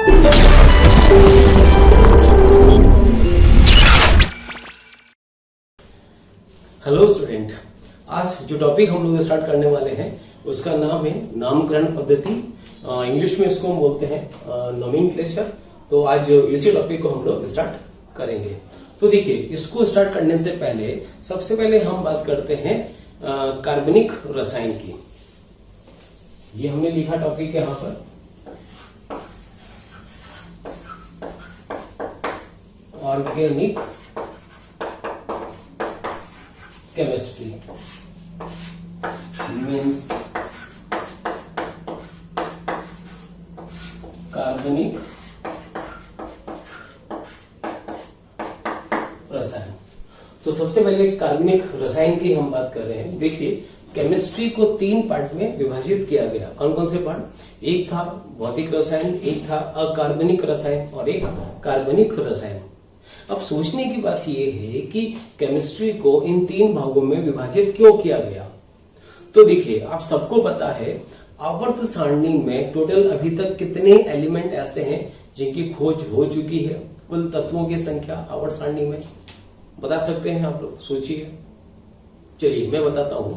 Hello student, आज जो topic हम लोग स्टार्ट करने वाले हैं उसका नाम है नामकरण पद्धति। इंग्लिश में इसको हम बोलते हैं नोमेनक्लेचर। तो आज इसी टॉपिक को हम लोग स्टार्ट करेंगे। तो देखिए, इसको स्टार्ट करने से पहले सबसे पहले हम बात करते हैं कार्बनिक रसायन की। ये हमने लिखा टॉपिक यहां पर, ऑर्गेनिक केमिस्ट्री मीन्स कार्बनिक रसायन। तो सबसे पहले कार्बनिक रसायन की हम बात कर रहे हैं। देखिए, केमिस्ट्री को 3 पार्ट में विभाजित किया गया। कौन कौन से पार्ट? एक था भौतिक रसायन, एक था अकार्बनिक रसायन और एक कार्बनिक रसायन। अब सोचने की बात यह है कि केमिस्ट्री को इन 3 भागों में विभाजित क्यों किया गया। तो देखिए, आप सबको पता है आवर्त सारणी में टोटल अभी तक कितने एलिमेंट ऐसे हैं जिनकी खोज हो चुकी है। कुल तत्वों की संख्या आवर्त सारणी में बता सकते हैं आप लोग? सोचिए। चलिए मैं बताता हूं।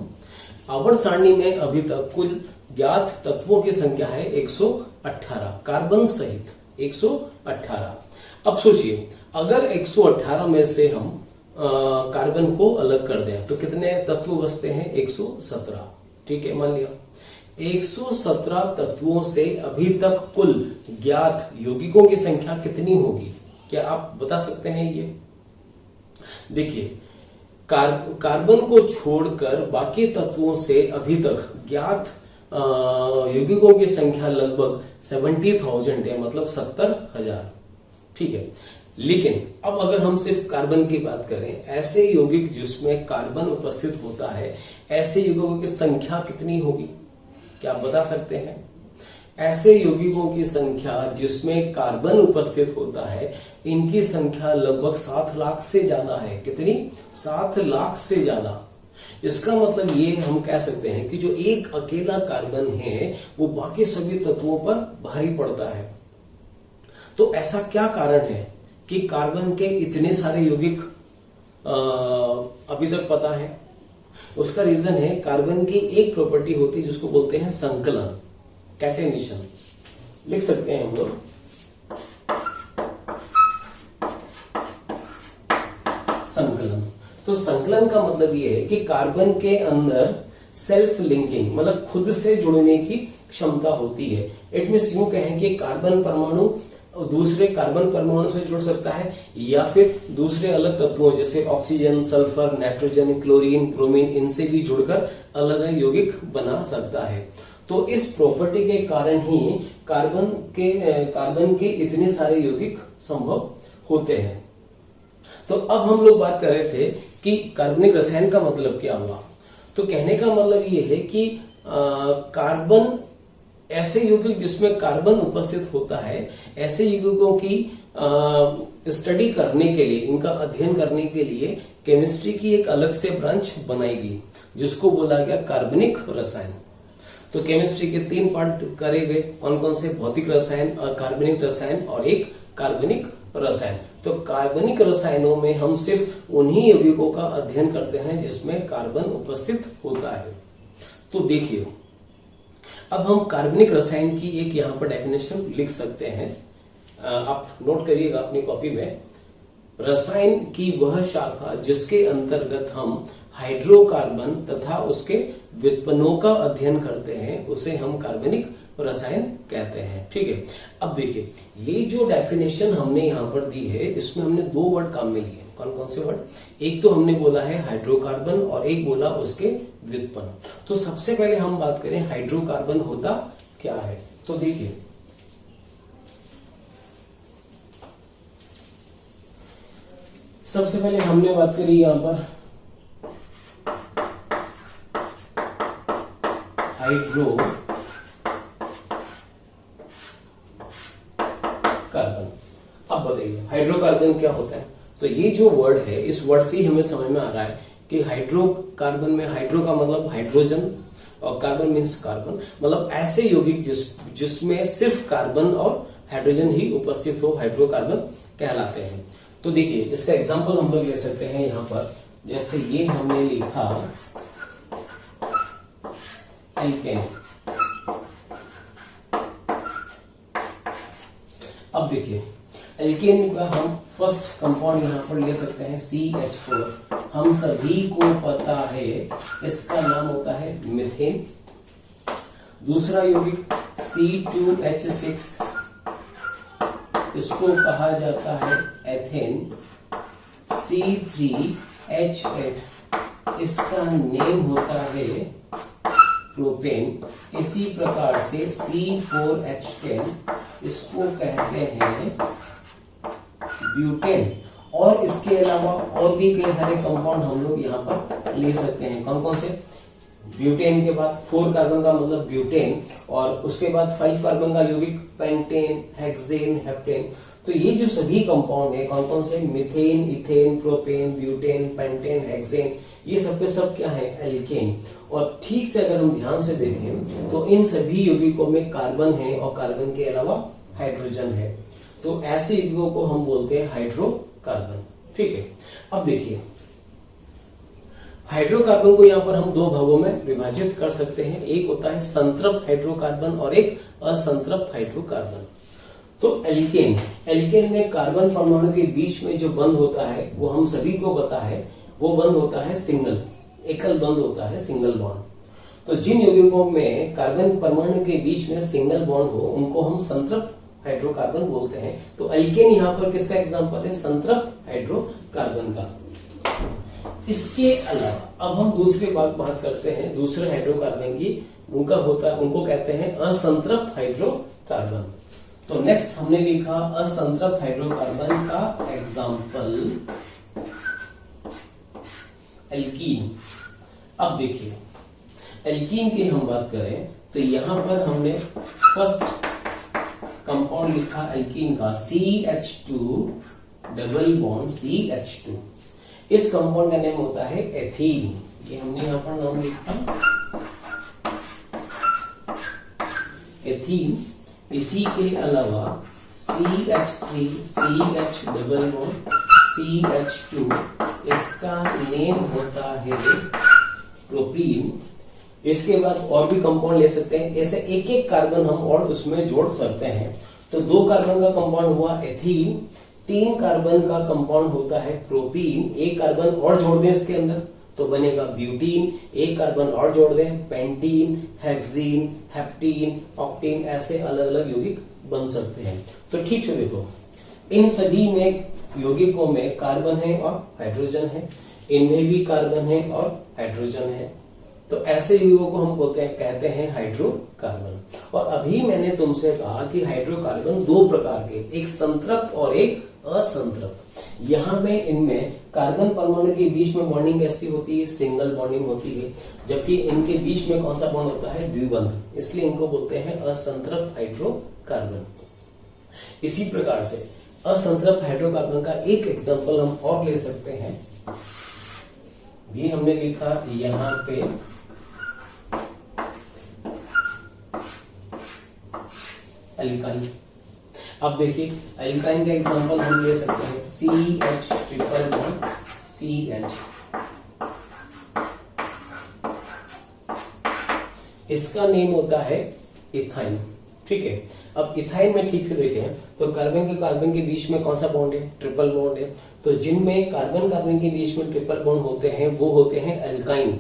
आवर्त सारणी में अभी तक कुल ज्ञात तत्वों की संख्या है 118, कार्बन सहित 118। अब सोचिए, अगर 118 में से हम कार्बन को अलग कर दें तो कितने तत्व बचते हैं? 117। ठीक है, मान लिया 117 तत्वों से अभी तक कुल ज्ञात यौगिकों की संख्या कितनी होगी? क्या आप बता सकते हैं ये? देखिए, कार्बन को छोड़कर बाकी तत्वों से अभी तक ज्ञात यौगिकों की संख्या लगभग 70,000 है, मतलब 70,000। ठीक है, लेकिन अब अगर हम सिर्फ कार्बन की बात करें, ऐसे यौगिक जिसमें कार्बन उपस्थित होता है, ऐसे यौगिकों की संख्या कितनी होगी? क्या आप बता सकते हैं? ऐसे यौगिकों की संख्या जिसमें कार्बन उपस्थित होता है, इनकी संख्या लगभग 7 लाख से ज्यादा है। कितनी? 7 लाख से ज्यादा। इसका मतलब ये हम कह सकते हैं कि जो एक अकेला कार्बन है वो बाकी सभी तत्वों पर भारी पड़ता है। तो ऐसा क्या कारण है कि कार्बन के इतने सारे यौगिक अभी तक पता है? उसका रीजन है कार्बन की एक प्रॉपर्टी होती है जिसको बोलते हैं संकलन, कैटेनेशन। लिख सकते हैं हम लोग, संकलन। तो संकलन का मतलब ये है कि कार्बन के अंदर सेल्फ लिंकिंग, मतलब खुद से जुड़ने की क्षमता होती है। इट मीन्स यूं कहें कि कार्बन परमाणु दूसरे कार्बन परमाणु से जुड़ सकता है या फिर दूसरे अलग तत्वों जैसे oxygen, sulphur, nitrogen, chlorine, bromine, इनसे भी जुड़कर अलग अलग यौगिक बना सकता है। तो इस प्रॉपर्टी के कारण ही कार्बन के इतने सारे यौगिक संभव होते हैं। तो अब हम लोग बात कर रहे थे कि कार्बनिक रसायन का मतलब क्या हुआ। तो कहने का मतलब ये है कि कार्बन, ऐसे यौगिक जिसमें कार्बन उपस्थित होता है, ऐसे यौगिकों की स्टडी करने के लिए, इनका अध्ययन करने के लिए केमिस्ट्री की एक अलग से ब्रांच बनाई गई जिसको बोला गया कार्बनिक रसायन। तो केमिस्ट्री के 3 पार्ट करे गए। कौन कौन से? भौतिक रसायन, अकार्बनिक रसायन और एक कार्बनिक रसायन। तो कार्बनिक रसायनों में हम सिर्फ उन्हीं यौगिकों का अध्ययन करते हैं जिसमें कार्बन उपस्थित होता है। तो देखिए, अब हम कार्बनिक रसायन की एक यहां पर डेफिनेशन लिख सकते हैं। आप नोट करिएगा अपनी कॉपी में। रसायन की वह शाखा जिसके अंतर्गत हम हाइड्रोकार्बन तथा उसके व्युत्पन्नों का अध्ययन करते हैं उसे हम कार्बनिक रसायन कहते हैं। ठीक है, अब देखिए, ये जो डेफिनेशन हमने यहां पर दी है, इसमें हमने 2 वर्ड काम में लिए। कौन कौन से वर्ड? एक तो हमने बोला है हाइड्रोकार्बन और एक बोला उसके व्युत्पन्न। तो सबसे पहले हम बात करें हाइड्रोकार्बन होता क्या है। तो देखिए, सबसे पहले हमने बात करी यहां पर हाइड्रोकार्बन। अब बताइए हाइड्रोकार्बन क्या होता है। तो ये जो वर्ड है, इस वर्ड से ही हमें समझ में आ रहा है कि हाइड्रोकार्बन में हाइड्रो का मतलब हाइड्रोजन और कार्बन मीन्स कार्बन, मतलब ऐसे यौगिक जिसमें सिर्फ कार्बन और हाइड्रोजन ही उपस्थित हो हाइड्रोकार्बन कहलाते हैं। तो देखिए इसका एग्जांपल हम लोग ले सकते हैं यहाँ पर, जैसे ये हमने लिखा एल्केन। अब देखिए एल्केन का हम फर्स्ट कंपाउंड यहां पर ले सकते हैं CH4। हम सभी को पता है इसका नाम होता है मीथेन। दूसरा यौगिक C2H6, इसको कहा जाता है एथेन। C3H8, इसका नेम होता है प्रोपेन। इसी प्रकार से C4H10, इसको कहते हैं ब्यूटेन। और इसके अलावा और भी कई सारे कंपाउंड हम लोग यहाँ पर ले सकते हैं। कौन कौन से? ब्यूटेन के बाद 4 कार्बन का मतलब ब्यूटेन, और उसके बाद 5 कार्बन का यौगिक पेंटेन, हेक्सेन, हेप्टेन। तो ये जो सभी कंपाउंड है कौन कौन से? Methane, ethane, propane, butane, pentane, hexane, ये सब के सब क्या है? एल्केन। और ठीक से अगर हम ध्यान से देखें तो इन सभी यौगिकों में कार्बन है और कार्बन के अलावा हाइड्रोजन है। तो ऐसे यौगिकों को हम बोलते हैं हाइड्रोकार्बन। ठीक है, अब देखिए हाइड्रोकार्बन को यहाँ पर हम 2 भागों में विभाजित कर सकते हैं। एक होता है संतृप्त हाइड्रोकार्बन और एक असंतृप्त हाइड्रोकार्बन। तो एल्केन में कार्बन परमाणु के बीच में जो बंध होता है वो हम सभी को पता है, वो बंध होता है सिंगल, एकल बंध होता है, सिंगल बॉन्ड। तो जिन यौगिकों में कार्बन परमाणु के बीच में सिंगल बॉन्ड हो उनको हम संतृप्त हाइड्रोकार्बन बोलते हैं। तो एल्केन यहाँ पर किसका एग्जांपल है? संतृप्त हाइड्रोकार्बन का। इसके अलावा अब हम दूसरी बात करते हैं दूसरे हाइड्रोकार्बन की। उनको कहते हैं असंतृप्त हाइड्रोकार्बन। तो नेक्स्ट हमने लिखा असंतृप्त हाइड्रोकार्बन का एग्जांपल एल्कीन। अब देखिए एल्कीन की हम बात करें तो यहां पर हमने फर्स्ट कंपाउंड लिखा एल्कीन का CH2 डबल बॉन्ड CH2। इस कंपाउंड का नेम होता है एथीन। ये हमने यहां पर नाम लिखा एथीन। इसी के अलावा CH3 CH double bond CH2, इसका नेम होता है प्रोपीन। इसके बाद और भी कंपाउंड ले सकते हैं, ऐसे एक एक कार्बन हम और उसमें जोड़ सकते हैं। तो 2 कार्बन का कंपाउंड हुआ एथीन, 3 कार्बन का कंपाउंड होता है प्रोपीन। 1 कार्बन और जोड़ दें इसके अंदर तो बनेगा ब्यूटीन। 1 कार्बन और जोड़ दें पेंटीन, हेक्सीन, हेप्टीन, ऑक्टीन, ऐसे अलग अलग यौगिक बन सकते हैं। तो ठीक से देखो इन सभी में यौगिकों में कार्बन है और हाइड्रोजन है, इनमें भी कार्बन है और हाइड्रोजन है। तो ऐसे यौगिकों को हम कहते हैं हाइड्रोकार्बन। और अभी मैंने तुमसे कहा कि हाइड्रोकार्बन 2 प्रकार के, एक संतृप्त और एक असंतृप्त। यहां में इनमें कार्बन परमाणु के बीच में बॉन्डिंग कैसी होती है? सिंगल बॉन्डिंग होती है, जबकि इनके बीच में कौन सा बॉन्ड होता है? द्विबंध। इसलिए इनको बोलते हैं असंतृप्त हाइड्रोकार्बन। इसी प्रकार से असंतृप्त हाइड्रोकार्बन का एक एग्जांपल हम और ले सकते हैं। ये हमने लिखा यहां पे एल्काइन। अब देखिए एल्काइन का एग्जांपल हम ले सकते हैं CH ट्रिपल बॉन्ड CH। इसका नेम होता है इथाइन। ठीक है, अब इथाइन में ठीक से देखें तो कार्बन के बीच में कौन सा बॉन्ड है? ट्रिपल बॉन्ड है। तो जिनमें कार्बन के बीच में ट्रिपल बॉन्ड होते हैं वो होते हैं एल्काइन।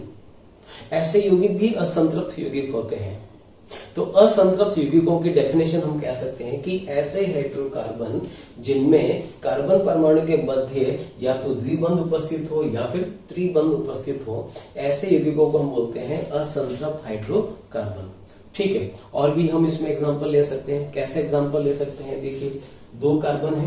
ऐसे यौगिक भी असंतृप्त यौगिक होते हैं। तो असंतृप्त यौगिकों की डेफिनेशन हम कह सकते हैं कि ऐसे हाइड्रोकार्बन जिनमें कार्बन परमाणु के मध्य या तो द्विबंध उपस्थित हो या फिर त्रिबंध उपस्थित हो, ऐसे यौगिकों को हम बोलते हैं असंतृप्त हाइड्रोकार्बन। ठीक है, और भी हम इसमें एग्जांपल ले सकते हैं। कैसे एग्जांपल ले सकते हैं? देखिए 2 कार्बन है,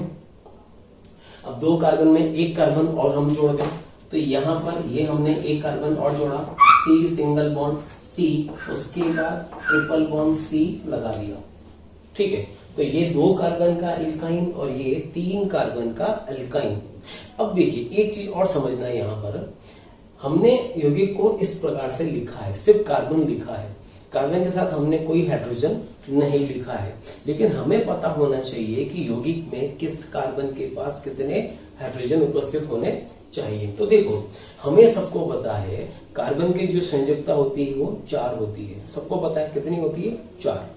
अब 2 कार्बन में 1 कार्बन और हम जोड़ दें तो यहां पर ये हमने 1 कार्बन और जोड़ा, C सिंगल बॉन्ड C, उसके बाद ट्रिपल बॉन्ड C लगा दिया। ठीक है, तो ये 2 कार्बन का एल्काइन और ये 3 कार्बन का एल्काइन। अब देखिए एक चीज और समझना है, यहां पर हमने यौगिक को इस प्रकार से लिखा है, सिर्फ कार्बन लिखा है, कार्बन के साथ हमने कोई हाइड्रोजन नहीं लिखा है, लेकिन हमें पता होना चाहिए कि यौगिक में किस कार्बन के पास कितने हाइड्रोजन उपस्थित होने चाहिए। तो देखो, हमें सबको पता है कार्बन की जो संयोजकता होती है वो 4 होती है। सबको पता है कितनी होती है? 4।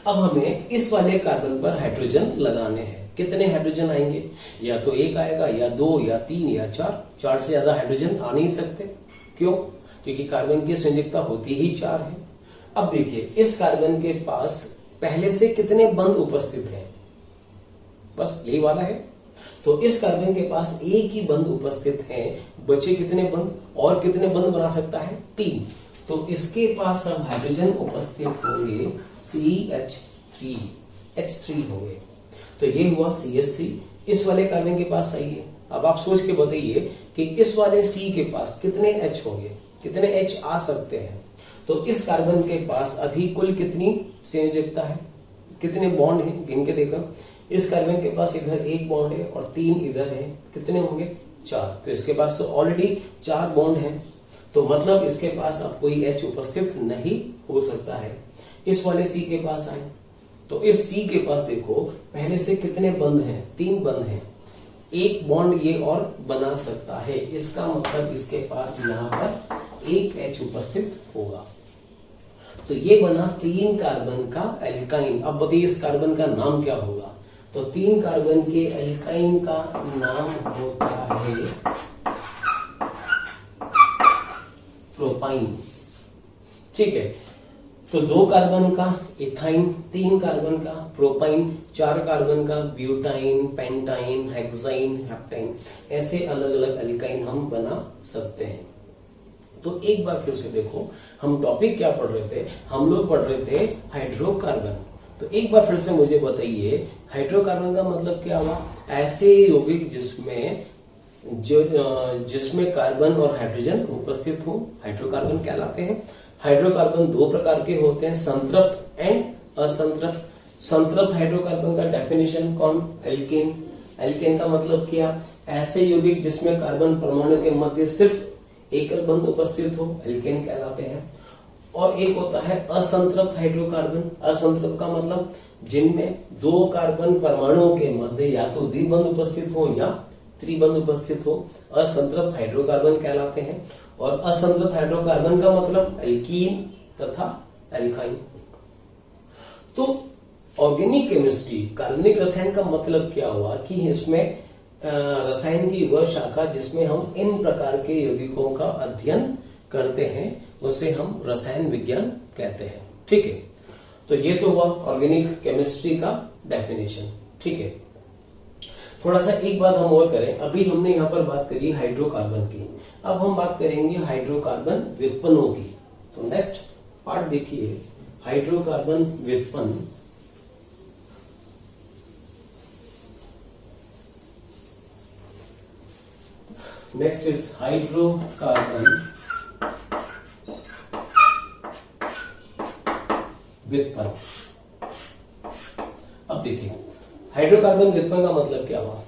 अब हमें इस वाले कार्बन पर हाइड्रोजन लगाने हैं। कितने हाइड्रोजन आएंगे? या तो 1 आएगा, या 2, या 3, या 4। 4 से ज्यादा हाइड्रोजन आ नहीं सकते। क्यों? क्योंकि कार्बन की संयोजकता होती ही 4 है। अब देखिए, इस कार्बन के पास पहले से कितने बंध उपस्थित हैं? बस यही वाला है। तो इस कार्बन के पास एक ही बंध उपस्थित है। बचे कितने बंध? और कितने बंध बना सकता है? 3। तो इसके पास अब हाइड्रोजन उपस्थित होंगे CH3, H3 होंगे। तो ये हुआ CH3। इस वाले कार्बन के पास सही है। अब आप सोच के बताइए कि इस वाले C के पास कितने H होंगे, कितने H आ सकते हैं। तो इस कार्बन के पास अभी कुल कितनी संयोजकता है, कितने बॉन्ड हैं, गिन के देखा। इस कार्बन के पास इधर 1 बॉन्ड है और 3 इधर है। कितने होंगे? 4। तो इसके पास ऑलरेडी 4 बॉन्ड हैं। तो मतलब इसके पास अब कोई H उपस्थित नहीं हो सकता है। इस वाले C के पास आए तो इस C के पास देखो पहले से कितने बंध हैं? 3 बंध हैं। 1 बॉन्ड ये और बना सकता है। इसका मतलब इसके पास यहाँ पर 1 H उपस्थित होगा। तो ये बना 3 कार्बन का एल्काइन। अब बताइए इस कार्बन का नाम क्या होगा? तो 3 कार्बन के एल्काइन का नाम होता है प्रोपाइन। ठीक है। तो 2 कार्बन का इथाइन, 3 कार्बन का प्रोपाइन, 4 कार्बन का ब्यूटाइन, पेंटाइन, हेक्साइन, हेप्टाइन, ऐसे अलग अलग एल्काइन हम बना सकते हैं। तो एक बार फिर से देखो, हम टॉपिक क्या पढ़ रहे थे? हम लोग पढ़ रहे थे हाइड्रोकार्बन। तो एक बार फिर से मुझे बताइए, हाइड्रोकार्बन का मतलब क्या हुआ? ऐसे यौगिक जिसमें कार्बन और हाइड्रोजन उपस्थित हो, हाइड्रोकार्बन कहलाते हैं। हाइड्रोकार्बन 2 प्रकार के होते हैं, संतृप्त एंड असंतृप्त। संतृप्त हाइड्रोकार्बन का डेफिनेशन कौन? एल्केन। एल्केन का मतलब क्या? ऐसे यौगिक जिसमें कार्बन परमाणु के मध्य सिर्फ एकल बंध उपस्थित हो, एल्केन कहलाते हैं। और एक होता है असंतृप्त हाइड्रोकार्बन। असंतृप्त का मतलब जिनमें 2 कार्बन परमाणुओं के मध्य या तो द्विबंध उपस्थित हो या त्रिबंध उपस्थित हो, असंतृप्त हाइड्रोकार्बन कहलाते हैं। और असंतृप्त हाइड्रोकार्बन का मतलब एल्कीन तथा एल्काइन। तो ऑर्गेनिक केमिस्ट्री, कार्बनिक रसायन का मतलब क्या हुआ कि इसमें रसायन की वह शाखा जिसमें हम इन प्रकार के यौगिकों का अध्ययन करते हैं, उसे हम रसायन विज्ञान कहते हैं। ठीक है। तो ये तो हुआ ऑर्गेनिक केमिस्ट्री का डेफिनेशन। ठीक है। थोड़ा सा एक बात हम और करें। अभी हमने यहाँ पर बात करी हाइड्रोकार्बन की, अब हम बात करेंगे हाइड्रोकार्बन व्युत्पन्नों की। तो नेक्स्ट पार्ट देखिए, हाइड्रोकार्बन व्युत्पन्न। नेक्स्ट इज हाइड्रोकार्बन व्युत्पन्न। अब देखिए, हाइड्रोकार्बन व्युत्पन्न का मतलब क्या हुआ?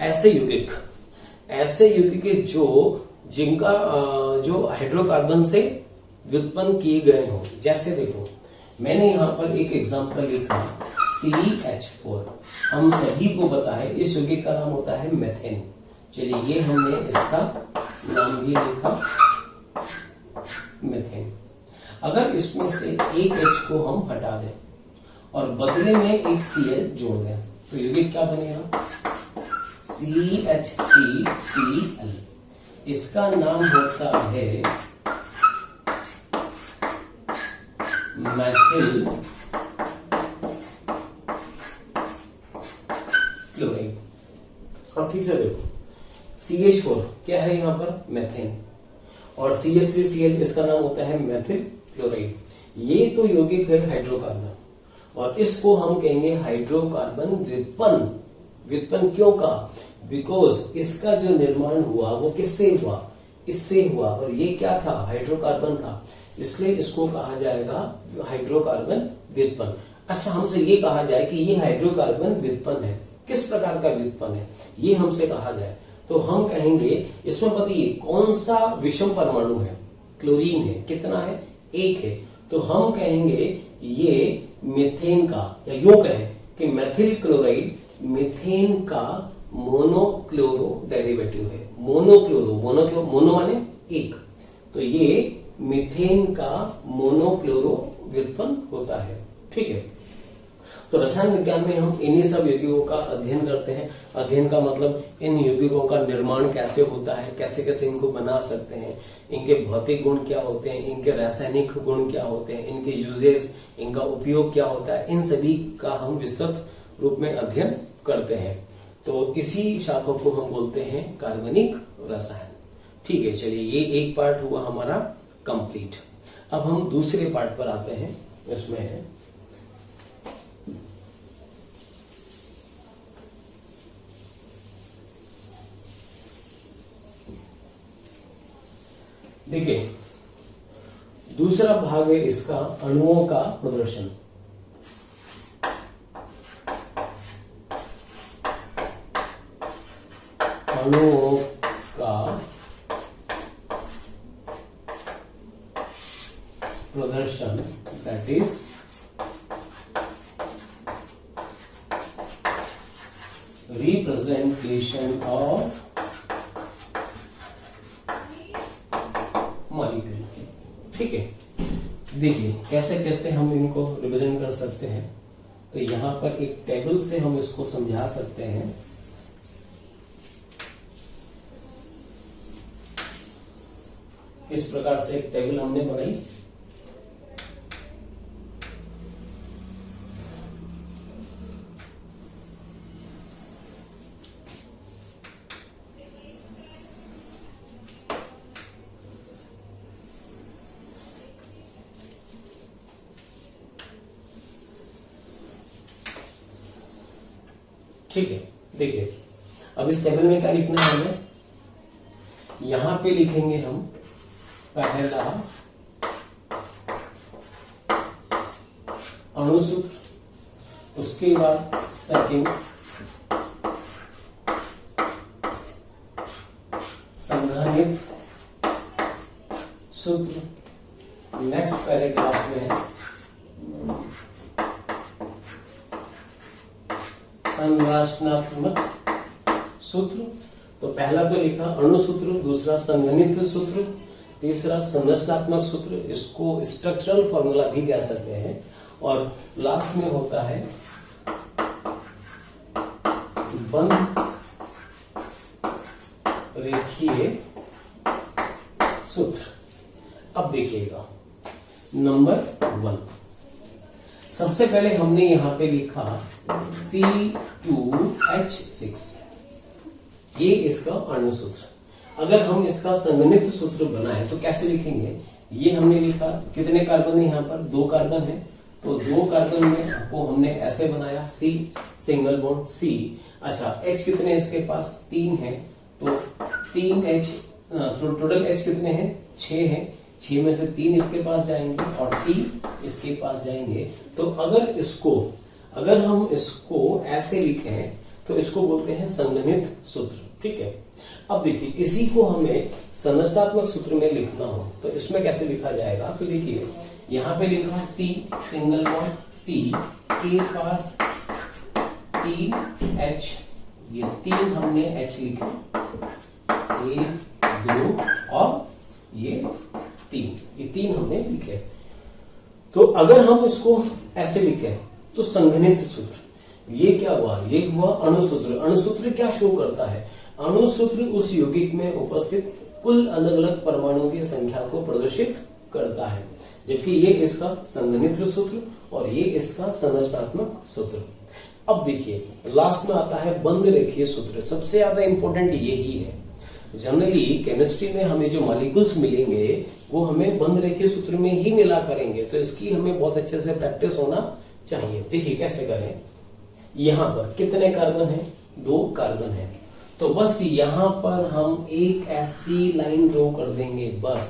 ऐसे यौगिक जिनका जो हाइड्रोकार्बन से व्युत्पन्न किए गए हो। जैसे देखो, मैंने यहां पर एक एग्जांपल लिखा CH4। हम सभी को पता है इस यौगिक का नाम होता है मेथेन। चलिए, ये हमने इसका नाम भी लिखा मेथेन। अगर इसमें से एक H को हम हटा दें और बदले में एक Cl जोड़ दें तो यौगिक क्या बनेगा? CH3Cl। इसका नाम होता है मैथिल क्लोराइड। अब ठीक से देखो, CH4 क्या है यहाँ पर? मेथेन। और CH3Cl इसका नाम होता है मैथिल क्लोराइड। ये तो यौगिक है हाइड्रोकार्बन, और इसको हम कहेंगे हाइड्रोकार्बन व्युत्पन्न। व्युत्पन्न क्यों कहा? बिकॉज इसका जो निर्माण हुआ वो किससे हुआ? इससे हुआ। और ये क्या था? हाइड्रोकार्बन था, इसलिए इसको कहा जाएगा हाइड्रोकार्बन व्युत्पन्न। अच्छा, हमसे ये कहा जाए कि ये हाइड्रोकार्बन व्युत्पन्न है, किस प्रकार का व्युत्पन्न है, ये हमसे कहा जाए तो हम कहेंगे इसमें बताइए कौन सा विषम परमाणु है? क्लोरीन है। कितना है? 1 है। तो हम कहेंगे ये मीथेन का, या यूं कहें कि मेथिल क्लोराइड मीथेन का मोनोक्लोरो डेरिवेटिव है। मोनो माने एक, तो ये मीथेन का मोनोक्लोरो व्युत्पन्न होता है। ठीक है, तो रसायन विज्ञान में हम इन्हीं सब यौगिकों का अध्ययन करते हैं। अध्ययन का मतलब इन यौगिकों का निर्माण कैसे होता है, कैसे कैसे इनको बना सकते हैं, इनके भौतिक गुण क्या होते हैं, इनके रासायनिक गुण क्या होते हैं, इनके यूजेस, इनका उपयोग क्या होता है, इन सभी का हम विस्तृत रूप में अध्ययन करते हैं। तो इसी शाखा को हम बोलते हैं कार्बनिक रसायन। ठीक है, चलिए ये एक पार्ट हुआ हमारा कंप्लीट। अब हम दूसरे पार्ट पर आते हैं। इसमें है देखिए, दूसरा भाग है इसका अणुओं का प्रदर्शन। अणुओं का प्रदर्शन, that is representation of molecule. ठीक है, देखिए कैसे कैसे हम इनको रिप्रेजेंट कर सकते हैं। तो यहां पर एक टेबल से हम इसको समझा सकते हैं। इस प्रकार से एक टेबल हमने बनाई। ठीक है, देखिए अब इस टेबल में क्या लिखना है हमें, यहां पे लिखेंगे हम पहला अणुसूत्र, उसके बाद सेकंड संघनित सूत्र, नेक्स्ट पैराग्राफ में संरचनात्मक सूत्र। तो पहला तो लिखा अणुसूत्र, दूसरा संघनित सूत्र, तीसरा संरचनात्मक सूत्र, इसको स्ट्रक्चरल फॉर्मूला भी कह सकते हैं, और लास्ट में होता है बंध रेखीय सूत्र। अब देखिएगा नंबर 1, सबसे पहले हमने यहां पे लिखा C2H6, ये इसका अणुसूत्र। अगर हम इसका संघनित सूत्र बनाए तो कैसे लिखेंगे, ये हमने लिखा, कितने कार्बन है यहाँ पर, 2 कार्बन है, तो 2 कार्बन में को हमने ऐसे बनाया C सिंगल बॉन्ड C। अच्छा, H कितने इसके पास, 3 है, तो 3H, टोटल H कितने हैं, 6 है, 6 में से 3 इसके पास जाएंगे और 3 इसके पास जाएंगे। तो अगर हम इसको ऐसे लिखें तो इसको बोलते हैं संघनित सूत्र। ठीक है, अब देखिए इसी को हमें संरचनात्मक सूत्र में लिखना हो तो इसमें कैसे लिखा जाएगा। तो देखिए यहां पे लिखा C सिंगल बॉन्ड C के पास 3H, ये 3 हमने H लिखे, 1 2 और ये 3, ये 3 हमने लिखे। तो अगर हम इसको ऐसे लिखें तो संघनित सूत्र, ये क्या हुआ, ये हुआ अणुसूत्र। अणुसूत्र क्या शो करता है, अणुसूत्र उस यौगिक में उपस्थित कुल अलग अलग परमाणुओं की संख्या को प्रदर्शित करता है, जबकि ये इसका संघनित सूत्र और ये इसका संरचनात्मक सूत्र। अब देखिए लास्ट में आता है बंध रेखीय सूत्र, सबसे ज्यादा इंपॉर्टेंट यही है। जनरली केमिस्ट्री में हमें जो मॉलिक्यूल्स मिलेंगे वो हमें बंध रेखीय सूत्र में ही मिला करेंगे, तो इसकी हमें बहुत अच्छे से प्रैक्टिस होना चाहिए। देखिए कैसे करें, यहां पर कितने कार्बन है, 2 कार्बन है, तो बस यहां पर हम एक ऐसी लाइन ड्रॉ कर देंगे, बस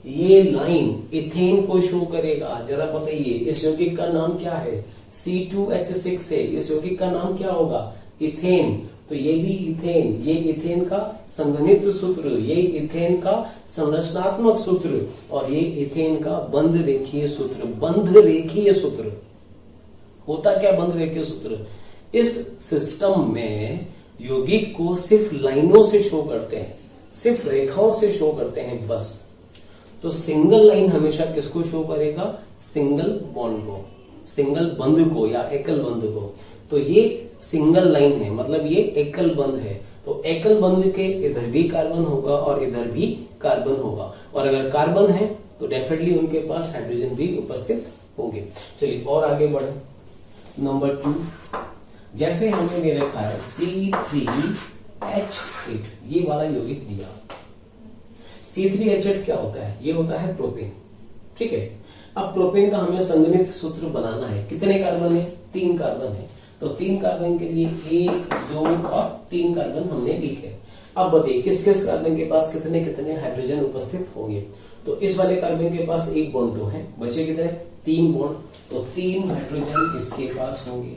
ये लाइन इथेन को शो करेगा। जरा बताइए इस यौगिक का नाम क्या है, C2H6 है, इस यौगिक का नाम क्या होगा, इथेन। तो ये भी इथेन, ये इथेन का संघनित सूत्र, ये इथेन का संरचनात्मक सूत्र और ये इथेन का बंध रेखीय सूत्र। बंध रेखीय सूत्र होता क्या? बंध रेखीय सूत्र इस सिस्टम में यौगिक को सिर्फ लाइनों से शो करते हैं, सिर्फ रेखाओं से शो करते हैं बस। तो सिंगल लाइन हमेशा किसको शो करेगा? सिंगल बॉन्ड को, सिंगल बंध को या एकल बंध को। तो ये सिंगल लाइन है, मतलब ये एकल बंध है। तो एकल बंध के इधर भी कार्बन होगा और इधर भी कार्बन होगा, और अगर कार्बन है तो डेफिनेटली उनके पास हाइड्रोजन भी उपस्थित होंगे। चलिए और आगे बढ़े। नंबर 2, जैसे हमें दे रखा है C3H8, ये वाला यौगिक दिया। C3H8 क्या होता है? ये होता है प्रोपेन, ठीक है। अब प्रोपेन का हमें संघनित सूत्र बनाना है। कितने कार्बन है? 3 कार्बन है। तो 3 कार्बन के लिए 1, 2 और 3 कार्बन हमने लिखे। अब बताइए किस किस कार्बन के पास कितने कितने हाइड्रोजन उपस्थित होंगे। तो इस वाले कार्बन के पास 1 बॉन्ड तो है, बचे कितने? 3 बॉन्ड, तो 3 हाइड्रोजन इसके पास होंगे।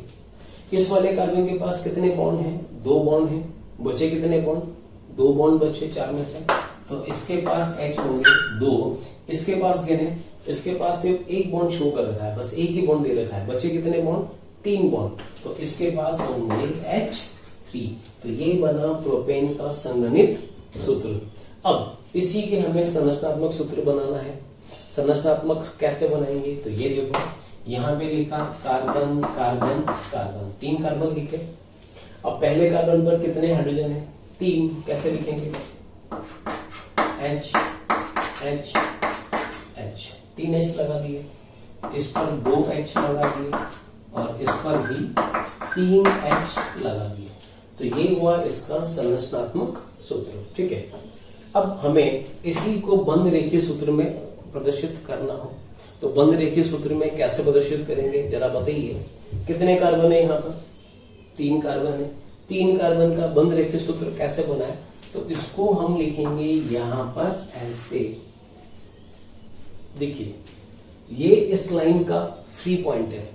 इस वाले कार्बन के पास कितने बॉन्ड हैं? 2 बॉन्ड हैं, बचे कितने बॉन्ड? 2 बॉन्ड बचे 4 में से। तो इसके पास H होंगे 2, इसके पास गिने, इसके पास सिर्फ 1 बॉन्ड शो कर रखा है, बस 1 ही बॉन्ड दे रखा है, बचे कितने बॉन्ड? 3 बॉन्ड, तो इसके पास होंगे H3। तो ये बना प्रोपेन का संघनित सूत्र। अब इसी के हमें संरचनात्मक सूत्र बनाना है। संरचनात्मक कैसे बनाएंगे? तो ये देखो, यहां पे लिखा कार्बन कार्बन कार्बन, 3 कार्बन लिखे। अब पहले कार्बन पर कितने हाइड्रोजन है? 3, कैसे लिखेंगे? H H H, 3 H लगा दिए, इस पर 2 H लगा दिए और इस पर भी 3 H लगा दिए। तो ये हुआ इसका संरचनात्मक सूत्र, ठीक है। अब हमें इसी को बंध रेखीय सूत्र में प्रदर्शित करना हो, तो बंध रेखीय सूत्र में कैसे प्रदर्शित करेंगे जरा बताइए। कितने कार्बन है यहाँ पर? 3 कार्बन है। 3 कार्बन का बंध रेखीय सूत्र कैसे बना है? तो इसको हम लिखेंगे यहां पर ऐसे। देखिए ये इस लाइन का फ्री पॉइंट है,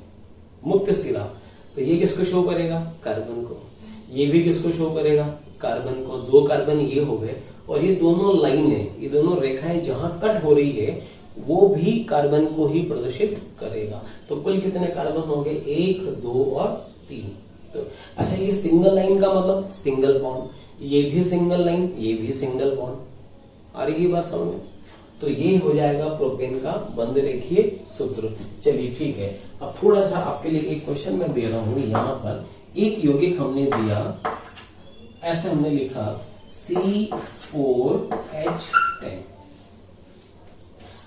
मुक्त सिरा। तो ये किसको शो करेगा? कार्बन को। ये भी किसको शो करेगा? कार्बन को। 2 कार्बन ये हो गए, और ये दोनों लाइन है, ये दोनों रेखाएं जहां कट हो रही है वो भी कार्बन को ही प्रदर्शित करेगा। तो कुल कितने कार्बन होंगे? 1, 2 और 3। तो अच्छा, ये सिंगल लाइन का मतलब सिंगल बॉन्ड, ये भी सिंगल लाइन, ये भी सिंगल बॉन्ड। आ रही है बात समझ में? तो ये हो जाएगा प्रोपेन का बंध रेखीय सूत्र। चलिए ठीक है। अब थोड़ा सा आपके लिए एक क्वेश्चन मैं दे रहा हूं। यहाँ पर एक यौगिक हमने दिया, ऐसे हमने लिखा C4H10।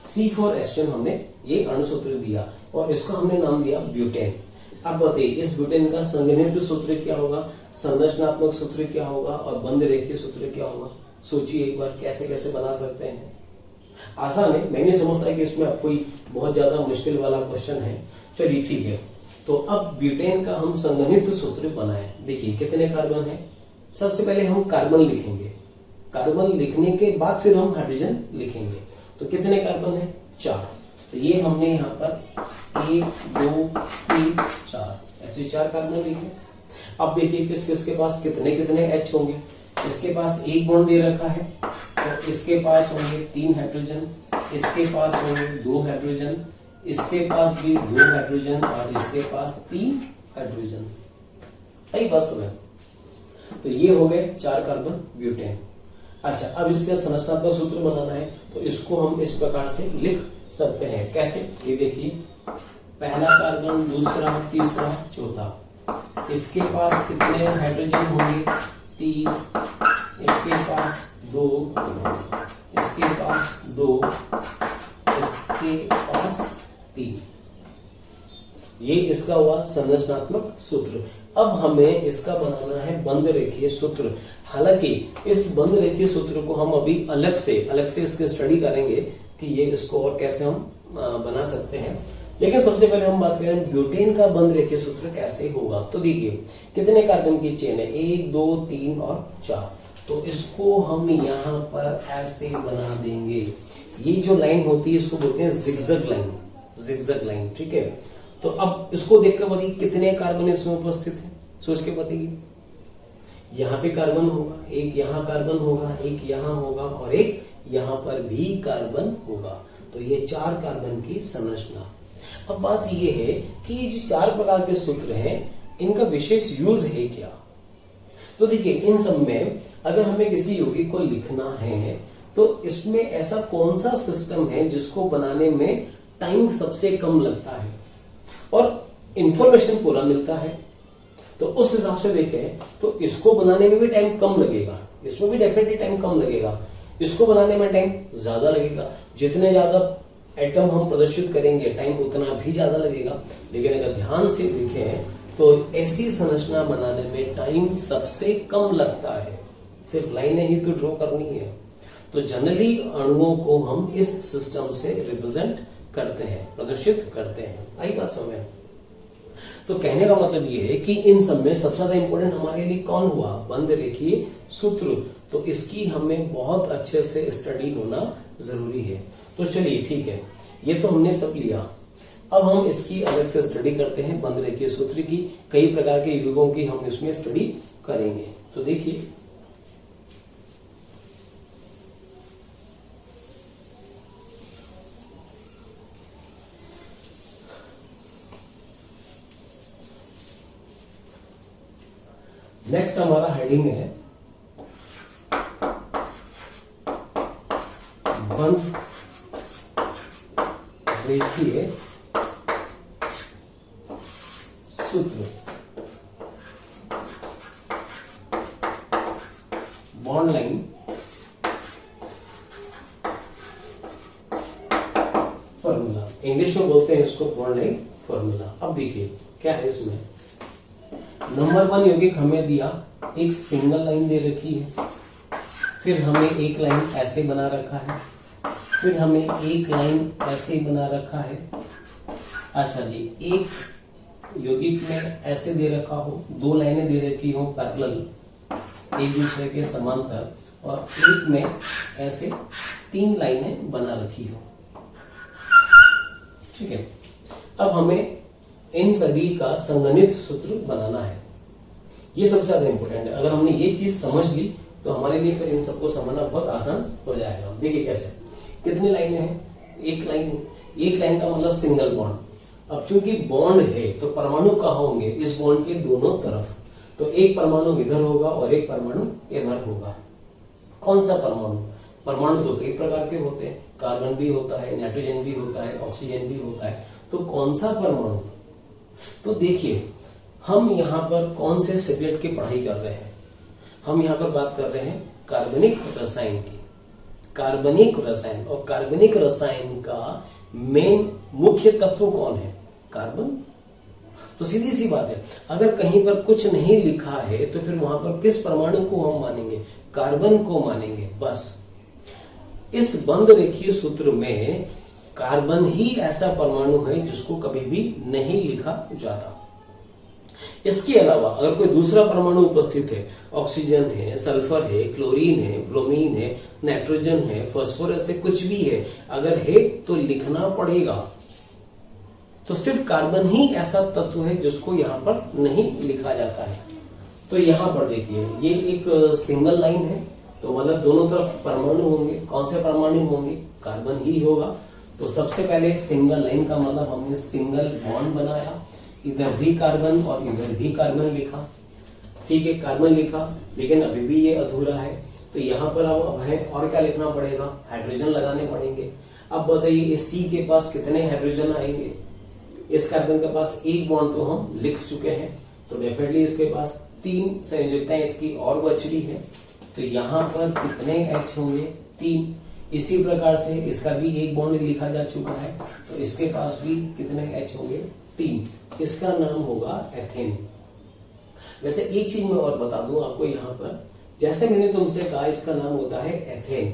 C4H10 हमने ये अणुसूत्र दिया और इसको हमने नाम दिया ब्यूटेन। अब बताइए इस ब्यूटेन का संघनित सूत्र क्या होगा, संरचनात्मक सूत्र क्या होगा और बंध रेखीय सूत्र क्या होगा? सोचिए एक बार, कैसे कैसे बना सकते हैं। आसान है, मैं नहीं समझता कि इसमें कोई बहुत ज्यादा मुश्किल वाला क्वेश्चन है। चलिए ठीक है। तो अब ब्यूटेन का हम संघनित सूत्र बनाए। देखिए कितने कार्बन है। सबसे पहले हम कार्बन लिखेंगे, कार्बन लिखने के बाद फिर हम हाइड्रोजन लिखेंगे। तो कितने कार्बन है? 4। तो ये हमने यहाँ पर 1, 2, 3, 4 ऐसे 4 कार्बन लिखे। अब देखिए किस किस के पास कितने कितने H होंगे। इसके पास 1 बॉन्ड दे रखा है, तो इसके पास होंगे 3 हाइड्रोजन, इसके पास होंगे 2 हाइड्रोजन, इसके पास भी 2 हाइड्रोजन और इसके पास 3 हाइड्रोजन। यही बात समझ। तो ये हो गए 4 कार्बन ब्यूटेन। अच्छा, अब इसका संरचनात्मक सूत्र बनाना है, तो इसको हम इस प्रकार से लिख सकते हैं। कैसे? ये देखिए, पहला कार्बन, दूसरा, तीसरा, चौथा। इसके पास कितने हाइड्रोजन होंगे? 3। इसके पास 2, इसके पास 2, इसके पास 3। ये इसका हुआ संरचनात्मक सूत्र। अब हमें इसका बनाना है बंध रेखीय सूत्र। हालांकि इस बंध रेखीय सूत्र को हम अभी अलग से इसकी स्टडी करेंगे कि ये इसको और कैसे हम बना सकते हैं। लेकिन सबसे पहले हम बात करें ब्यूटेन का बंध रेखीय सूत्र कैसे होगा। तो देखिए कितने कार्बन की चेन है? 1, 2, 3 और 4। तो इसको हम यहाँ पर ऐसे बना देंगे। ये जो लाइन होती है इसको बोलते हैं जिगजैग लाइन, जिगजैग लाइन, ठीक है। तो अब इसको देखकर बताइए कितने कार्बन इसमें उपस्थित है, सोच के बताइए। यहाँ पे कार्बन होगा, एक यहाँ कार्बन होगा, एक यहाँ होगा और एक यहाँ पर भी कार्बन होगा। तो ये 4 कार्बन की संरचना। अब बात ये है कि ये जो 4 प्रकार के सूत्र हैं, इनका विशेष यूज है क्या? तो देखिए, इन सब में अगर हमें किसी यौगिक को लिखना है तो इसमें ऐसा कौन सा सिस्टम है जिसको बनाने में टाइम सबसे कम लगता है और इंफॉर्मेशन पूरा मिलता है? तो उस हिसाब से देखें तो इसको बनाने में भी टाइम कम लगेगा, इसमें भी डेफिनेटली टाइम कम लगेगा, इसको बनाने में टाइम ज्यादा लगेगा। जितने ज्यादा एटम हम प्रदर्शित करेंगे टाइम उतना भी ज्यादा लगेगा। लेकिन अगर ध्यान से देखें तो ऐसी संरचना बनाने में टाइम सबसे कम लगता है, सिर्फ लाइनें ही तो ड्रॉ करनी है। तो जनरली अणुओं को हम इस सिस्टम से रिप्रेजेंट करते हैं, प्रदर्शित करते हैं। आई बात समझ में? तो कहने का मतलब ये है कि इन सब में सबसे ज्यादा इंपॉर्टेंट हमारे लिए कौन हुआ? बंध रेखीय सूत्र। तो इसकी हमें बहुत अच्छे से स्टडी होना जरूरी है। तो चलिए ठीक है, ये तो हमने सब लिया। अब हम इसकी अलग से स्टडी करते हैं, बंध रेखीय सूत्र की। कई प्रकार के युगों की हम इसमें स्टडी करेंगे। तो देखिए, नेक्स्ट हमारा हेडिंग है बंध रेखीय सूत्र, बॉन्ड लाइन फॉर्मूला। इंग्लिश में बोलते हैं इसको बॉन्ड लाइन फॉर्मूला। अब देखिए क्या है इसमें। नंबर 1 यौगिक हमें दिया, एक सिंगल लाइन दे रखी है, फिर हमें एक लाइन ऐसे बना रखा है, फिर हमें एक लाइन ऐसे बना रखा है। अच्छा जी, एक यौगिक में ऐसे दे रखा हो, 2 लाइनें दे रखी हो पैरेलल, एक दूसरे के समांतर, और एक में ऐसे 3 लाइनें बना रखी हो। ठीक है, अब हमें इन सभी का संगणित सूत्र बनाना है। ये सबसे ज्यादा इंपॉर्टेंट है। अगर हमने ये चीज समझ ली तो हमारे लिए फिर इन सबको समझना बहुत आसान हो जाएगा। देखिए कैसे, कितनी लाइनें हैं? एक लाइन है। एक लाइन का मतलब सिंगल बॉन्ड। अब चूंकि बॉन्ड है तो परमाणु कहाँ होंगे? इस बॉन्ड के दोनों तरफ। तो एक परमाणु इधर होगा और एक परमाणु इधर होगा। कौन सा परमाणु? परमाणु तो कई प्रकार के होते हैं, कार्बन भी होता है, नाइट्रोजन भी होता है, ऑक्सीजन भी होता है। तो कौन सा परमाणु? तो देखिए, हम यहाँ पर कौन से सब्जेक्ट की पढ़ाई कर रहे हैं? हम यहाँ पर बात कर रहे हैं कार्बनिक रसायन की। कार्बनिक रसायन, और कार्बनिक रसायन का मेन मुख्य तत्व कौन है? कार्बन। तो सीधी सी बात है, अगर कहीं पर कुछ नहीं लिखा है तो फिर वहां पर किस परमाणु को हम मानेंगे? कार्बन को मानेंगे। बस इस बंध रेखीय सूत्र में कार्बन ही ऐसा परमाणु है जिसको कभी भी नहीं लिखा जाता। इसके अलावा अगर कोई दूसरा परमाणु उपस्थित है, ऑक्सीजन है, सल्फर है, क्लोरीन है, ब्रोमीन है, नाइट्रोजन है, फास्फोरस है, कुछ भी है, अगर है तो लिखना पड़ेगा। तो सिर्फ कार्बन ही ऐसा तत्व है जिसको यहाँ पर नहीं लिखा जाता है। तो यहाँ पर देखिए, ये एक सिंगल लाइन है, तो मतलब दोनों तरफ परमाणु होंगे। कौन से परमाणु होंगे? कार्बन ही होगा। तो सबसे पहले सिंगल लाइन का मतलब हमने सिंगल बॉन्ड बनाया, इधर भी कार्बन और इधर भी कार्बन लिखा। ठीक है, कार्बन लिखा, लेकिन अभी भी ये अधूरा है। तो यहाँ पर अब है और क्या लिखना पड़ेगा? हाइड्रोजन लगाने पड़ेंगे। अब बताइए, इस सी के पास कितने हाइड्रोजन आएंगे? इस कार्बन के पास एक बॉन्ड तो हम लिख चुके हैं, तो डेफिनेटली इसके पास 3 संयोजकताएं इसकी और बच रही है। तो यहाँ पर कितने H होंगे? 3। इसी प्रकार से इसका भी एक बॉन्ड लिखा जा चुका है, तो इसके पास भी कितने H होंगे? 3। इसका नाम होगा एथेन। वैसे एक चीज मैं और बता दूं आपको यहाँ पर, जैसे मैंने तुमसे कहा इसका नाम होता है एथेन।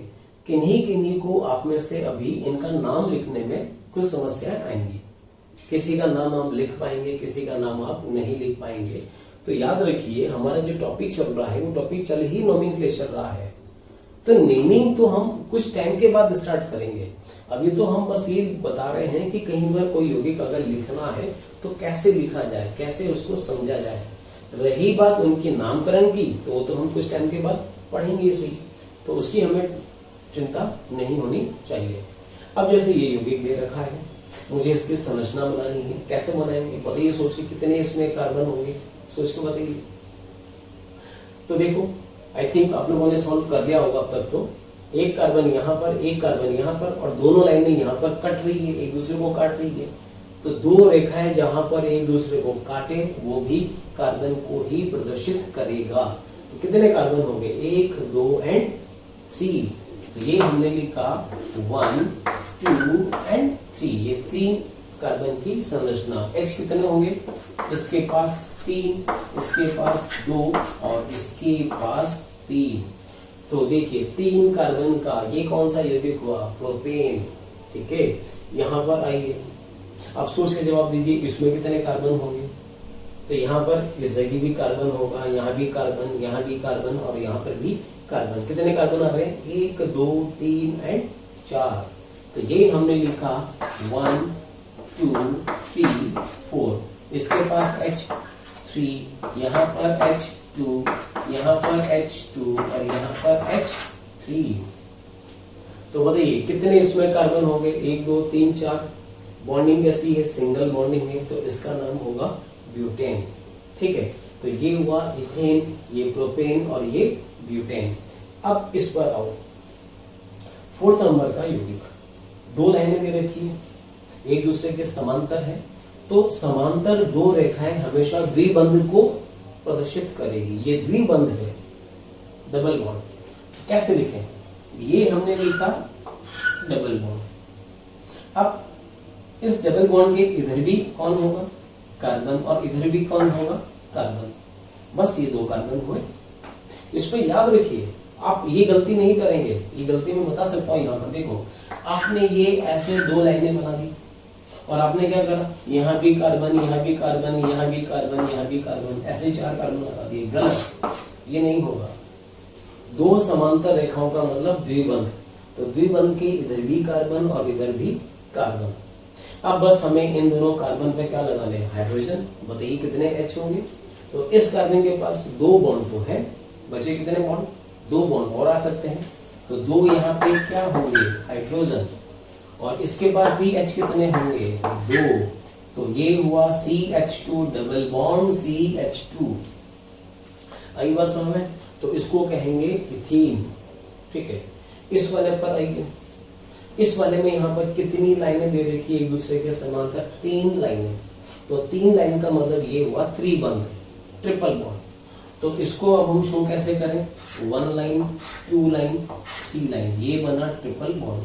किन्हीं को आप में से अभी इनका नाम लिखने में कुछ समस्याएं आएंगी। किसी का नाम आप लिख पाएंगे, किसी का नाम आप नहीं लिख पाएंगे। तो याद रखिए, हमारा जो टॉपिक चल रहा है वो टॉपिक चल ही नोमेनक्लेचर रहा है। तो नेमिंग तो हम कुछ टाइम के बाद स्टार्ट करेंगे। अभी तो हम बस ये बता रहे हैं कि कहीं बार कोई यौगिक अगर लिखना है तो कैसे लिखा जाए, कैसे उसको समझा जाए। रही बात उनके नामकरण की, तो वो तो हम कुछ टाइम के बाद पढ़ेंगे इसे, तो उसकी हमें चिंता नहीं होनी चाहिए। अब जैसे ये यौगिक दे रखा है, मुझे इसकी संरचना बनानी है, कैसे बनाएंगे बताइए, सोच के कितने इसमें कार्बन होंगे, सोच के बताइए। तो देखो, आई थिंक आप लोगों ने सॉल्व कर लिया होगा अब तक। तो एक कार्बन यहाँ पर, एक कार्बन यहाँ पर, और दोनों लाइनें यहाँ पर कट रही है, एक दूसरे को काट रही है। तो दो रेखाएं जहां पर एक दूसरे को काटे वो भी कार्बन को ही प्रदर्शित करेगा। तो कितने कार्बन होंगे, 1, 2 एंड 3। तो ये हमने लिखा 1, 2 एंड 3, ये 3 कार्बन की संरचना। H कितने होंगे, इसके पास 3, इसके पास 2 और इसके पास 3। तो देखिए 3 कार्बन का ये कौन सा यौगिक हुआ, प्रोपेन। ठीक है, यहां पर आइए, आप सोच के जवाब दीजिए, इसमें कितने कार्बन होंगे। तो यहाँ पर इस जगह भी कार्बन होगा, यहाँ भी कार्बन, यहाँ भी कार्बन और यहाँ पर भी कार्बन। कितने कार्बन आ रहे हैं, 1, 2, 3 एंड 4। तो ये हमने लिखा 1, 2, 3, 4। इसके पास H3, यहाँ पर H2, यहाँ पर H2 और यहाँ पर H3। तो बताइए कितने इसमें कार्बन होंगे, 1, 2, 3, 4। बॉन्डिंग कैसी है, सिंगल बॉन्डिंग है, तो इसका नाम होगा ब्यूटेन। ठीक है, तो ये हुआ इथेन, ये प्रोपेन और ये ब्यूटेन। अब इस पर आओ, 4th नंबर का यौगिक, 2 लाइनें दे रखी है, एक दूसरे के समांतर है। तो समांतर 2 रेखाएं हमेशा द्विबंध को प्रदर्शित करेगी। ये द्विबंध है, डबल बॉन्ड। कैसे लिखें, ये हमने लिखा डबल बॉन्ड। अब इस डबल बॉन्ड के इधर भी कौन होगा, कार्बन, और इधर भी कौन होगा, कार्बन। बस ये 2 कार्बन हुए। इस पर याद रखिए, आप ये गलती नहीं करेंगे, ये गलती मैं बता सकता हूं। यहाँ पर देखो, आपने ये ऐसे 2 लाइनें बना दी और आपने क्या करा, यहाँ भी कार्बन, यहाँ भी कार्बन, यहाँ भी कार्बन, यहाँ भी कार्बन, ऐसे 4 कार्बन लगा दिए। गलत, ये नहीं होगा। 2 समांतर रेखाओं का मतलब द्विबंध। तो द्विबंध के इधर भी कार्बन और इधर भी कार्बन। अब बस हमें इन दोनों कार्बन पे क्या लगाने हैं, हाइड्रोजन। बताइए कितने H होंगे। तो इस कार्बन के पास 2 बॉन्ड तो है, बचे कितने बॉन्ड, 2 बॉन्ड और आ सकते हैं। तो 2 यहाँ पे क्या होंगे, हाइड्रोजन, और इसके पास भी H कितने होंगे, 2। तो ये हुआ CH2 डबल बॉन्ड CH2। आई बात समझ में। तो इसको कहेंगे इथीन। ठीक है, इस वाले पर आइए, इस वाले में यहाँ पर कितनी लाइनें दे रखी है एक दूसरे के समांतर, 3 लाइनें। तो 3 लाइन का मतलब ये हुआ त्रिबंध, ट्रिपल बॉन्ड। तो इसको अब हम शो कैसे करें, 1 लाइन, 2 लाइन, 3 लाइन, ये बना ट्रिपल बॉन्ड।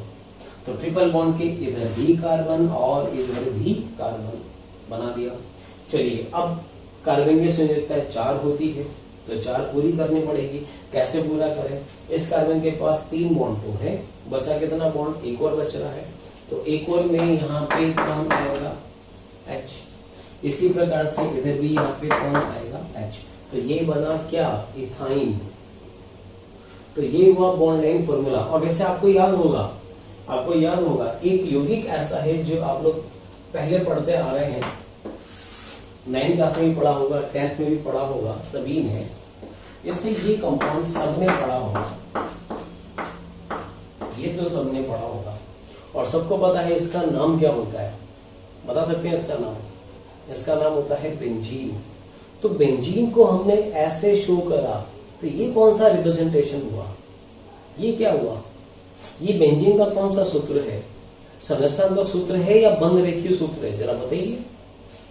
तो ट्रिपल बॉन्ड के इधर भी कार्बन और इधर भी कार्बन बना दिया। चलिए, अब कार्बन की संयोजकता 4 होती है, तो 4 पूरी करनी पड़ेगी। कैसे पूरा करें, इस कार्बन के पास 3 बॉन्ड तो है, बचा कितना बॉन्ड, एक और बच रहा है। तो एक और में यहाँ पे कौन आएगा, H। इसी प्रकार से इधर भी यहाँ पे कौन आएगा, H। तो ये बना क्या, इथाइन। तो ये हुआ बॉन्ड लाइन फॉर्मूला। और वैसे आपको याद होगा एक यौगिक ऐसा है जो आप लोग पहले पढ़ते आ रहे हैं, 9th क्लास में भी पढ़ा होगा, 10th में भी पढ़ा होगा, सभी ने। जैसे ये कंपाउंड सबने पढ़ा होगा, ये तो सबने पढ़ा होगा और सबको पता है इसका नाम क्या होता है, बता सकते हैं इसका नाम, इसका नाम होता है बेंजीन। तो बेंजीन को हमने ऐसे शो करा, तो ये कौन सा रिप्रेजेंटेशन हुआ, ये क्या हुआ, ये बेंजीन का कौन सा सूत्र है, संरचनात्मक सूत्र है या बंध रेखीय सूत्र है, जरा बताइए।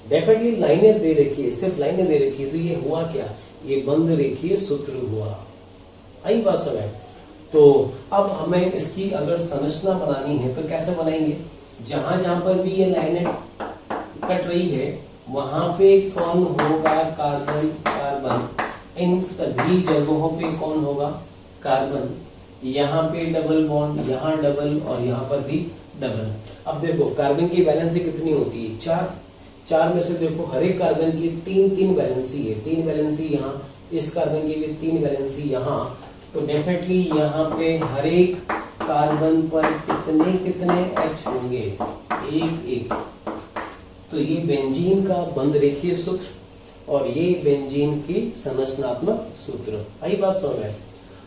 डेफिनेटली लाइनें दे रखी है, सिर्फ लाइनें दे रखी है, तो ये हुआ क्या, ये बंध रेखीय सूत्र हुआ। आई बात समझ। तो अब हमें इसकी अगर संरचना बनानी है तो कैसे बनाएंगे, जहां जहां पर भी ये लाइनें कट रही है वहां पे कौन होगा, कार्बन कार्बन, इन सभी जगहों पे कौन होगा, कार्बन। यहाँ पे डबल बॉन्ड, यहाँ डबल और यहाँ पर भी डबल। अब देखो कार्बन की वैलेंसी कितनी होती है, 4 में से देखो हर एक कार्बन की 3 वैलेंसी है, 3 वैलेंसी यहाँ, इस कार्बन की भी 3 वैलेंसी यहाँ। तो डेफिनेटली यहाँ पे हर एक कार्बन पर कितने H होंगे, 1 1। तो ये बेंजीन का बंध रेखीय सूत्र और ये बेंजीन की संरचनात्मक सूत्र। आई बात समझ में?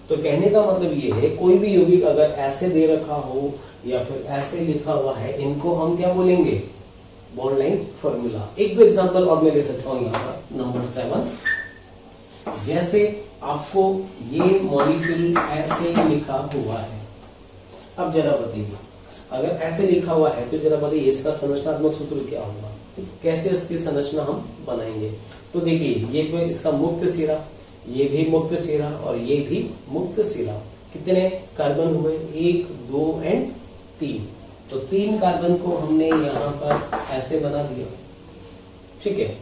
तो कहने का मतलब ये है, कोई भी यौगिक अगर ऐसे दे रखा हो या फिर ऐसे लिखा हुआ है, इनको हम क्या बोलेंगे? Bond line formula. एक दो एग्जांपल और मैं ले सकता हूं यहाँ पर। नंबर 7, जैसे आपको ये मॉलिक्यूल ऐसे लिखा हुआ है, अब जरा बताइए, अगर ऐसे लिखा हुआ है तो जरा बताइए इसका संरचनात्मक सूत्र क्या होगा, कैसे इसकी संरचना हम बनाएंगे? तो देखिए, ये इसका मुक्त सिरा, ये भी मुक्त सिरा और ये भी मुक्त सिरा। कितने कार्बन हुए? 1, 2 एंड 3। तो 3 कार्बन को हमने यहाँ पर ऐसे बना दिया, ठीक है।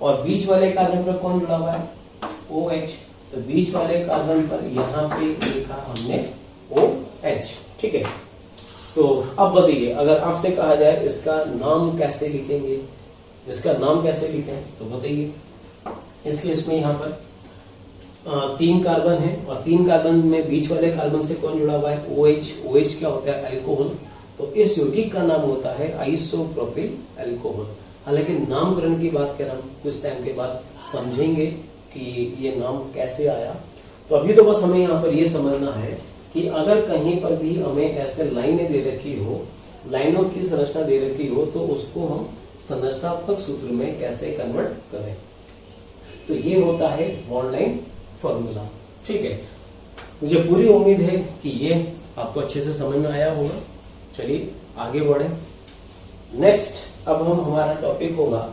और बीच वाले कार्बन पर कौन जुड़ा हुआ है? OH। तो बीच वाले कार्बन पर यहाँ पे लिखा हमने OH, ठीक है। तो अब बताइए, अगर आपसे कहा जाए इसका नाम कैसे लिखेंगे, इसका नाम कैसे लिखें, तो बताइए। इसके इसमें यहाँ पर 3 कार्बन है और 3 कार्बन में बीच वाले कार्बन से कौन जुड़ा हुआ है? OH। OH क्या होता है? अल्कोहल। तो इस यौगिक का नाम होता है आइसोप्रोपिल अल्कोहल। हालांकि नामकरण की बात कर, हम कुछ टाइम के बाद समझेंगे कि ये नाम कैसे आया। तो अभी तो बस हमें यहाँ पर ये समझना है कि अगर कहीं पर भी हमें ऐसे लाइनें दे रखी हो, लाइनों की संरचना दे रखी हो, तो उसको हम संरचनात्मक सूत्र में कैसे कन्वर्ट करें। तो ये होता है बॉन्ड लाइन फॉर्मूला, ठीक है। मुझे पूरी उम्मीद है कि ये आपको अच्छे से समझ में आया होगा। चलिए आगे बढ़े। नेक्स्ट अब हम हमारा टॉपिक होगा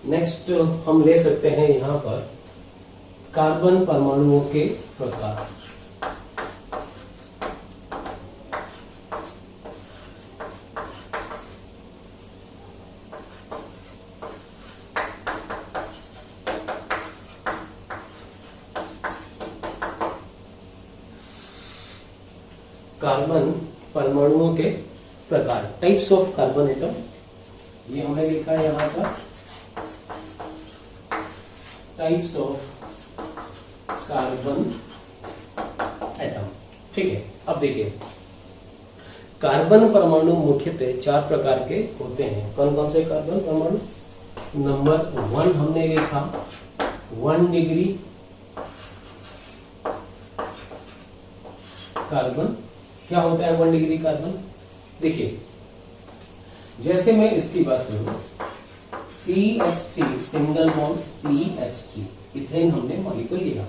नेक्स्ट हम ले सकते हैं यहां पर कार्बन परमाणुओं के प्रकार। कार्बन परमाणुओं के प्रकार, टाइप्स ऑफ कार्बन एटम, ये हमने लिखा है यहां पर टाइप्स ऑफ कार्बन एटम, ठीक है। अब देखिए, कार्बन परमाणु मुख्यतः 4 प्रकार के होते हैं। कौन कौन से कार्बन परमाणु? नंबर 1 हमने लिखा 1 डिग्री कार्बन। क्या होता है 1 डिग्री कार्बन? देखिए, जैसे मैं इसकी बात करूं, CH3 single bond CH3, ethane हमने मॉलिक्यूल लिया।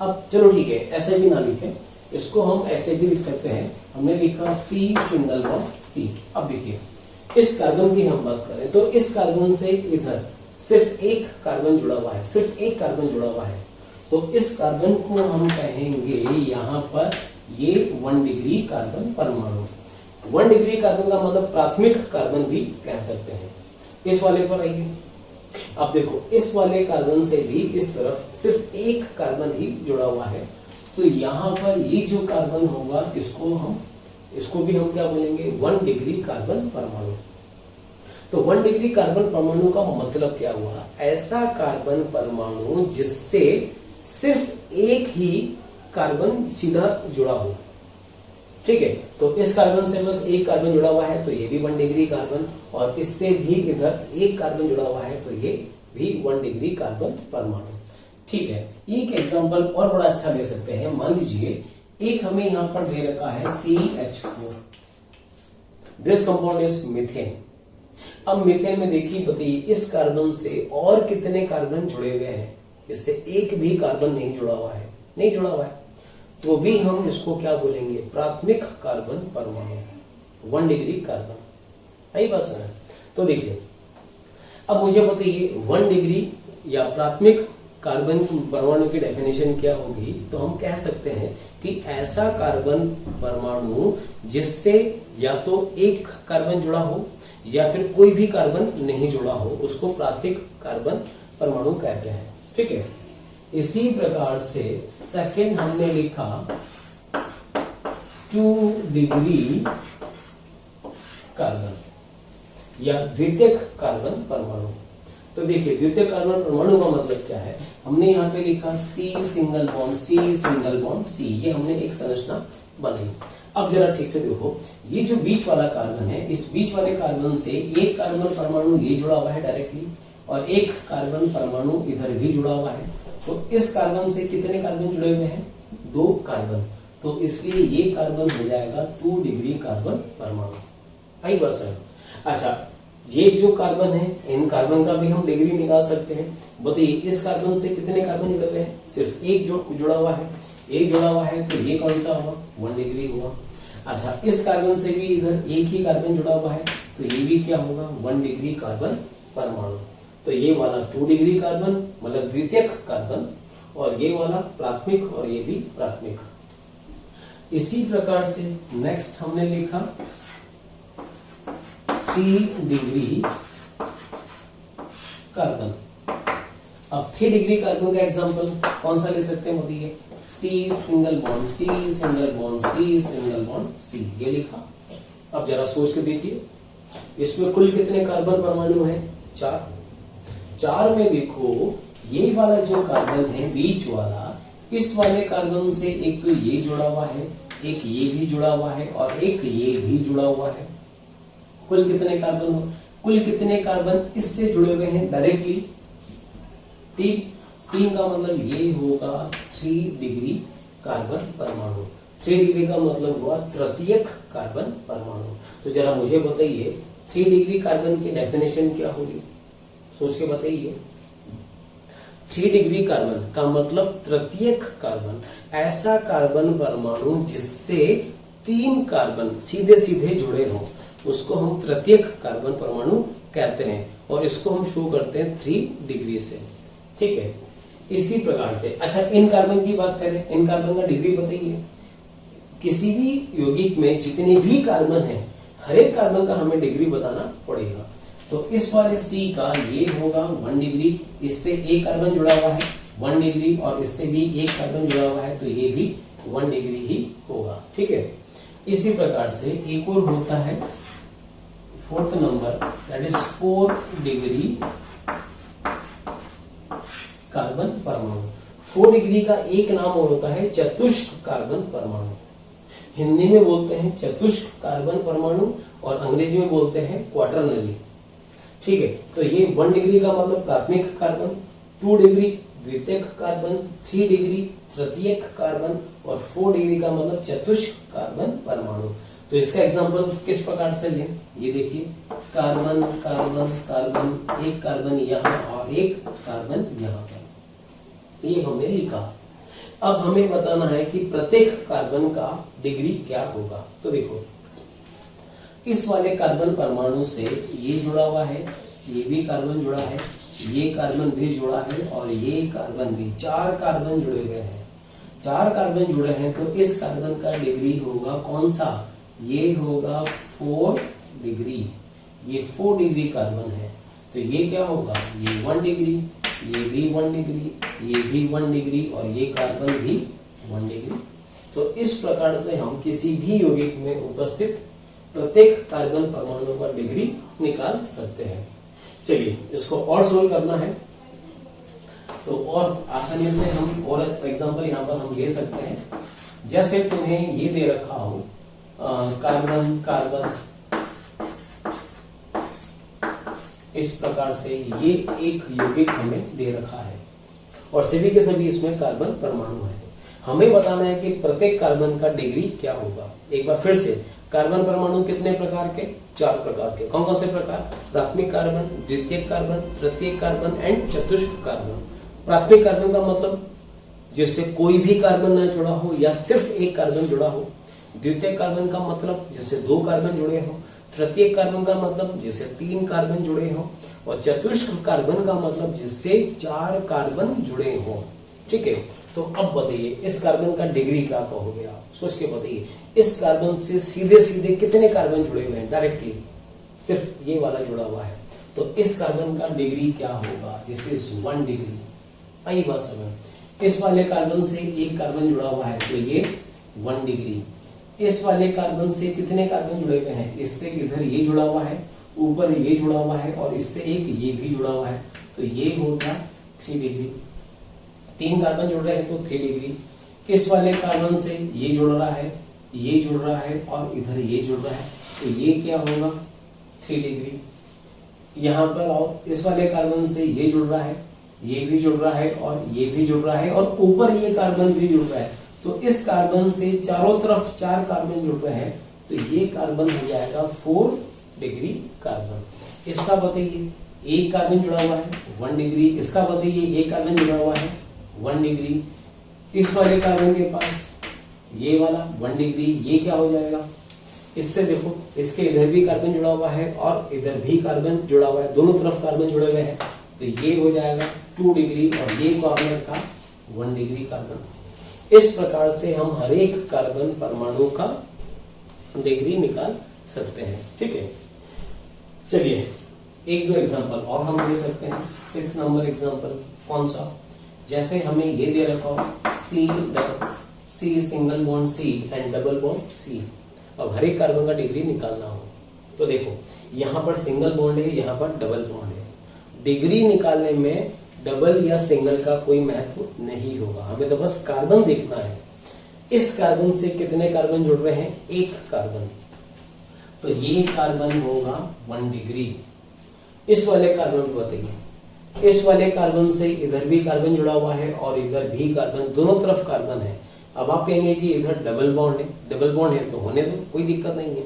अब चलो ठीक है, ऐसे भी ना लिखें, इसको हम ऐसे भी लिख सकते हैं। हमने लिखा C सिंगल बॉन्ड C। अब देखिए, इस कार्बन की हम बात करें तो इस कार्बन से इधर सिर्फ एक कार्बन जुड़ा हुआ है, सिर्फ एक कार्बन जुड़ा हुआ है। तो इस कार्बन को हम कहेंगे यहां पर ये 1 डिग्री कार्बन परमाणु। 1 डिग्री कार्बन का मतलब प्राथमिक कार्बन भी कह सकते हैं। इस वाले पर आइए, अब देखो, इस वाले कार्बन से भी इस तरफ सिर्फ एक कार्बन ही जुड़ा हुआ है। तो यहां पर ये जो कार्बन होगा, इसको भी हम क्या बोलेंगे? 1 डिग्री कार्बन परमाणु। तो 1 डिग्री कार्बन परमाणु का मतलब क्या हुआ? ऐसा कार्बन परमाणु जिससे सिर्फ एक ही कार्बन सीधा जुड़ा हो, ठीक है। तो इस कार्बन से बस एक कार्बन जुड़ा हुआ है, तो ये भी 1 डिग्री कार्बन, और इससे भी इधर एक कार्बन जुड़ा हुआ है, तो ये भी 1 डिग्री कार्बन परमाणु, ठीक है। एक एग्जांपल और बड़ा अच्छा ले सकते हैं। मान लीजिए एक हमें यहां पर दे रखा है CH4, this compound is methane. अब मीथेन में देखिए, बताइए इस कार्बन से और कितने कार्बन जुड़े हुए हैं? इससे एक भी कार्बन नहीं जुड़ा हुआ है, नहीं जुड़ा हुआ है, तो भी हम इसको क्या बोलेंगे? प्राथमिक कार्बन परमाणु, 1 डिग्री कार्बन। आई बात समझ? तो देखिए, अब मुझे बताइए 1 डिग्री या प्राथमिक कार्बन परमाणु की डेफिनेशन क्या होगी? तो हम कह सकते हैं कि ऐसा कार्बन परमाणु जिससे या तो एक कार्बन जुड़ा हो या फिर कोई भी कार्बन नहीं जुड़ा हो, उसको प्राथमिक कार्बन परमाणु कहते हैं, ठीक है। इसी प्रकार से सेकंड हमने लिखा 2 डिग्री कार्बन या द्वितीयक कार्बन परमाणु। तो देखिए द्वितीयक कार्बन परमाणु का मतलब क्या है, हमने यहाँ पे लिखा C single bond C single bond C, ये हमने एक संरचना बनाई। अब जरा ठीक से देखो, ये जो बीच वाला कार्बन है, इस बीच वाले कार्बन से एक कार्बन परमाणु ये जुड़ा हुआ है डायरेक्टली और एक कार्बन परमाणु इधर भी जुड़ा हुआ है। तो इस कार्बन से कितने कार्बन जुड़े हुए हैं, 2 कार्बन, तो इसलिए ये कार्बन हो जाएगा 2 डिग्री कार्बन परमाणु। आई बस है। अच्छा, ये जो कार्बन है, इन कार्बन का भी हम डिग्री निकाल सकते हैं। बताइए इस कार्बन से कितने कार्बन जुड़े हुए हैं, सिर्फ एक जुड़ा हुआ है, एक जुड़ा हुआ है, तो ये कौन सा हुआ, 1 डिग्री हुआ। अच्छा, इस कार्बन से भी इधर एक ही कार्बन जुड़ा हुआ है, तो ये भी क्या होगा, 1 डिग्री कार्बन परमाणु। तो ये वाला 2 डिग्री कार्बन मतलब द्वितीयक कार्बन, और ये वाला प्राथमिक और ये भी प्राथमिक। इसी प्रकार से नेक्स्ट हमने लिखा 3 डिग्री कार्बन। अब 3 डिग्री कार्बन का एग्जांपल कौन सा ले सकते हैं, बताइए, C single bond C single bond C single bond C, ये लिखा। अब जरा सोच के देखिए, इसमें कुल कितने कार्बन परमाणु हैं, 4 में देखो ये वाला जो कार्बन है बीच वाला, इस वाले कार्बन से एक तो ये जुड़ा हुआ है, एक ये भी जुड़ा हुआ है और एक ये भी जुड़ा हुआ है। कुल कितने कार्बन हो, कुल कितने कार्बन इससे जुड़े हुए हैं डायरेक्टली, 3 का मतलब ये होगा 3 डिग्री कार्बन परमाणु। 3 डिग्री का मतलब हुआ तृतीयक कार्बन परमाणु। तो जरा मुझे बताइए 3 डिग्री कार्बन की डेफिनेशन क्या होगी, सोच के बताइए। 3 डिग्री कार्बन का मतलब तृतीयक कार्बन, ऐसा कार्बन परमाणु जिससे 3 कार्बन सीधे सीधे जुड़े हों, उसको हम तृतीयक कार्बन परमाणु कहते हैं, और इसको हम शो करते हैं 3 डिग्री से। ठीक है, इसी प्रकार से। अच्छा, इन कार्बन की बात करें, इन कार्बन का डिग्री बताइए। किसी भी यौगिक में जितने भी कार्बन है, हर एक कार्बन का हमें डिग्री बताना पड़ेगा। तो इस वाले C का ये होगा 1 डिग्री, इससे एक कार्बन जुड़ा हुआ है 1 डिग्री, और इससे भी एक कार्बन जुड़ा हुआ है, तो ये भी 1 डिग्री ही होगा। ठीक है, इसी प्रकार से एक और होता है 4th number, that is 4 degree carbon परमाणु। 4 डिग्री का एक नाम और होता है चतुष्क कार्बन परमाणु। हिंदी में बोलते हैं चतुष्क कार्बन परमाणु और अंग्रेजी में बोलते हैं क्वाटरनरी। ठीक है, तो ये 1 डिग्री का मतलब प्राथमिक कार्बन, 2 डिग्री द्वितीयक कार्बन, 3 डिग्री तृतीयक कार्बन और 4 डिग्री का मतलब चतुष्क कार्बन परमाणु। तो इसका एग्जांपल किस प्रकार से लें, ये देखिए, कार्बन कार्बन कार्बन, एक कार्बन यहाँ और एक कार्बन यहाँ पर, ये हमने लिखा। अब हमें बताना है कि प्रत्येक कार्बन का डिग्री क्या होगा। तो देखो, इस वाले कार्बन परमाणु से ये जुड़ा हुआ है, ये भी कार्बन जुड़ा है, ये कार्बन भी जुड़ा है और ये कार्बन भी, 4 कार्बन जुड़े हुए हैं। 4 कार्बन जुड़े हैं, तो इस कार्बन का डिग्री होगा कौन सा, ये होगा 4 डिग्री। ये 4 डिग्री कार्बन है, तो ये क्या होगा, ये 1 डिग्री, ये भी 1 डिग्री, ये भी 1 डिग्री और ये कार्बन भी 1 डिग्री। तो इस प्रकार से हम किसी भी यौगिक में उपस्थित प्रत्येक कार्बन परमाणु का डिग्री निकाल सकते हैं। चलिए इसको और सोल्व करना है, तो और आसानी से हम और एग्जांपल यहाँ पर हम ले सकते हैं। जैसे तुम्हें ये दे रखा हो कार्बन कार्बन, इस प्रकार से ये एक यौगिक हमें दे रखा है और सभी के सभी इसमें कार्बन परमाणु है। हमें बताना है कि प्रत्येक कार्बन का डिग्री क्या होगा। एक बार फिर से, कार्बन परमाणु कितने प्रकार के, 4 प्रकार के। कौन कौन से प्रकार, प्राथमिक कार्बन, द्वितीयक कार्बन, तृतीयक कार्बन एंड चतुष्क कार्बन। प्राथमिक कार्बन का मतलब जिससे कोई भी कार्बन न जुड़ा हो या सिर्फ एक कार्बन जुड़ा हो। द्वितीयक कार्बन का मतलब जिससे 2 कार्बन जुड़े हो। तृतीयक कार्बन का मतलब जिससे 3 कार्बन जुड़े हो। और चतुष्क कार्बन का मतलब जिससे 4 कार्बन जुड़े हो। ठीक है, तो अब बताइए इस कार्बन का डिग्री क्या कहोगे आप, सोच के बताइए। इस कार्बन से सीधे सीधे कितने कार्बन जुड़े हुए हैं डायरेक्टली, सिर्फ ये वाला जुड़ा हुआ है, तो इस कार्बन का डिग्री क्या होगा, दिस इज 1 डिग्री। आई बात समझ। इस वाले कार्बन से एक कार्बन जुड़ा हुआ है, तो ये 1 डिग्री। इस वाले कार्बन से कितने कार्बन जुड़े हुए हैं, इससे इधर ये जुड़ा हुआ है, ऊपर ये जुड़ा हुआ है और इससे एक ये भी जुड़ा हुआ है, तो ये होगा 3 डिग्री। 3 कार्बन जुड़ रहे हैं तो 3 डिग्री। इस वाले कार्बन से ये जुड़ रहा है, ये जुड़ रहा है और इधर ये जुड़ रहा है, तो ये क्या होगा 3 डिग्री। यहां पर आओ, इस वाले कार्बन से ये जुड़ रहा है, ये भी जुड़ रहा है और ये भी जुड़ रहा है और ऊपर ये कार्बन भी जुड़ रहा है, तो इस कार्बन से चारों तरफ 4 कार्बन जुड़ रहे हैं, तो ये कार्बन हो जाएगा 4 डिग्री कार्बन। इसका बताइए एक कार्बन जुड़ा हुआ है 1 डिग्री, इसका बताइए एक कार्बन जुड़ा हुआ है 1 डिग्री। इस वाले कार्बन के पास ये वाला 1 डिग्री, ये क्या हो जाएगा, इससे देखो इसके इधर भी कार्बन जुड़ा हुआ है और इधर भी कार्बन जुड़ा हुआ है, दोनों तरफ कार्बन जुड़े हुए हैं, तो ये हो जाएगा 2 डिग्री और ये कॉर्नर का 1 डिग्री कार्बन। इस प्रकार से हम हर एक कार्बन परमाणु का डिग्री निकाल सकते हैं। ठीक है, चलिए एक दो एग्जांपल और हम दे सकते हैं। 6 नंबर एग्जांपल कौन सा, जैसे हमें ये दे रखा हो C single bond C and double bond C. अब हर एक कार्बन का डिग्री निकालना हो तो देखो यहां पर सिंगल बॉन्ड है, यहां पर डबल बॉन्ड है। डिग्री निकालने में डबल या सिंगल का कोई महत्व नहीं होगा, हमें तो बस कार्बन देखना है। इस कार्बन से कितने कार्बन जुड़ रहे हैं, एक कार्बन, तो ये कार्बन होगा 1 डिग्री। इस वाले कार्बन को बताइए, इस वाले कार्बन से इधर भी कार्बन जुड़ा हुआ है और इधर भी कार्बन, दोनों तरफ कार्बन है। अब आप कहेंगे कि इधर डबल बॉन्ड है, डबल बॉन्ड है तो होने दो, कोई दिक्कत नहीं है,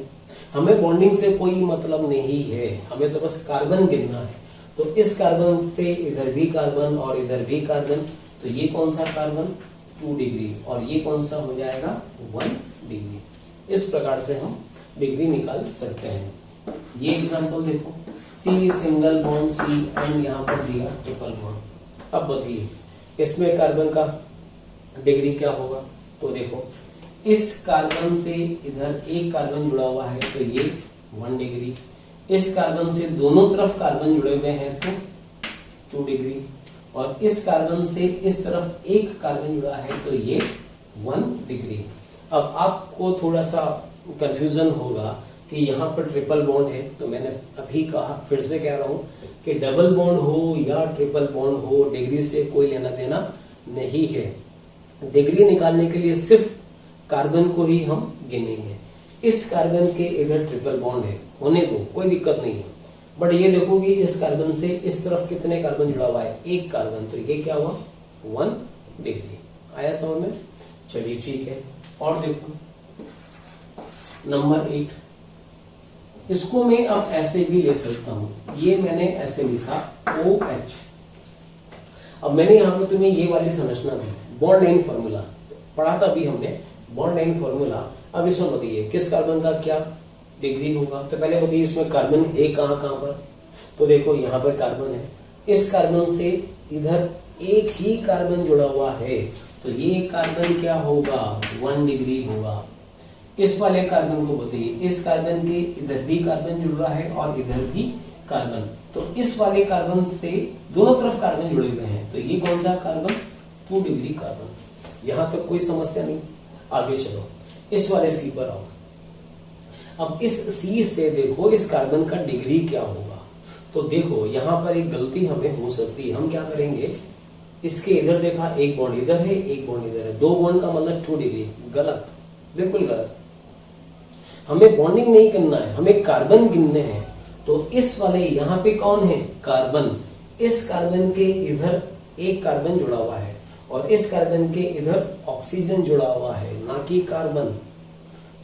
हमें बॉन्डिंग से कोई मतलब नहीं है, हमें तो बस कार्बन गिनना है। तो इस कार्बन से इधर भी कार्बन और इधर भी कार्बन, तो ये कौन सा कार्बन 2 डिग्री और ये कौन सा हो जाएगा 1 डिग्री। इस प्रकार से हम डिग्री निकाल सकते हैं। ये एग्जांपल देखो, C single bond C and यहाँ पर दिया ट्रिपल बॉन्ड। अब बताइए इसमें कार्बन का डिग्री क्या होगा, तो देखो इस कार्बन से इधर एक कार्बन जुड़ा हुआ है तो ये 1 डिग्री, इस कार्बन से दोनों तरफ कार्बन जुड़े हुए हैं तो 2 डिग्री, और इस कार्बन से इस तरफ एक कार्बन जुड़ा है तो ये 1 डिग्री। अब आपको थोड़ा सा कंफ्यूजन होगा कि यहाँ पर ट्रिपल बॉन्ड है, तो मैंने अभी कहा, फिर से कह रहा हूं कि डबल बॉन्ड हो या ट्रिपल बॉन्ड हो, डिग्री से कोई लेना देना नहीं है। डिग्री निकालने के लिए सिर्फ कार्बन को ही हम गिनेंगे। इस कार्बन के इधर ट्रिपल बॉन्ड है, होने दो, कोई दिक्कत नहीं है, बट ये देखो कि इस कार्बन से इस तरफ कितने कार्बन जुड़ा हुआ है, एक कार्बन, तो ये क्या हुआ 1 डिग्री। आया समझ में? चलिए ठीक है, और देखो नंबर 8, इसको मैं अब ऐसे भी ले सकता हूं, ये मैंने ऐसे लिखा OH। अब मैंने यहां पर तुम्हें ये वाली संरचना दी, बॉन्ड लाइन फॉर्मूला पढ़ा था अभी हमने, बॉन्ड लाइन फॉर्मूला। अब इसमें बताइए किस कार्बन का क्या डिग्री होगा, तो पहले बताइए इसमें कार्बन है कहां पर, तो देखो यहां पर कार्बन है, इस कार्बन से इधर एक ही कार्बन जुड़ा हुआ है तो ये कार्बन क्या होगा 1 डिग्री होगा। इस वाले कार्बन को बताइए, इस कार्बन के इधर भी कार्बन जुड़ रहा है और इधर भी कार्बन, तो इस वाले कार्बन से दोनों तरफ कार्बन जुड़े हुए हैं तो ये कौन सा कार्बन 2 डिग्री कार्बन। यहां तक कोई समस्या नहीं, आगे चलो इस वाले सी पर आओ। अब इस सी से देखो इस कार्बन का डिग्री क्या होगा, तो देखो यहां पर एक गलती हमें हो सकती है। हम क्या करेंगे, इसके इधर देखा एक बॉन्ड इधर है, एक बॉन्ड इधर है, 2 बॉन्ड का मतलब 2 डिग्री, गलत, बिल्कुल गलत। हमें बॉन्डिंग नहीं करना है, हमें कार्बन गिनने हैं। तो इस वाले यहाँ पे कौन है कार्बन, इस कार्बन के इधर एक कार्बन जुड़ा हुआ है और इस कार्बन के इधर ऑक्सीजन जुड़ा हुआ है, ना कि कार्बन।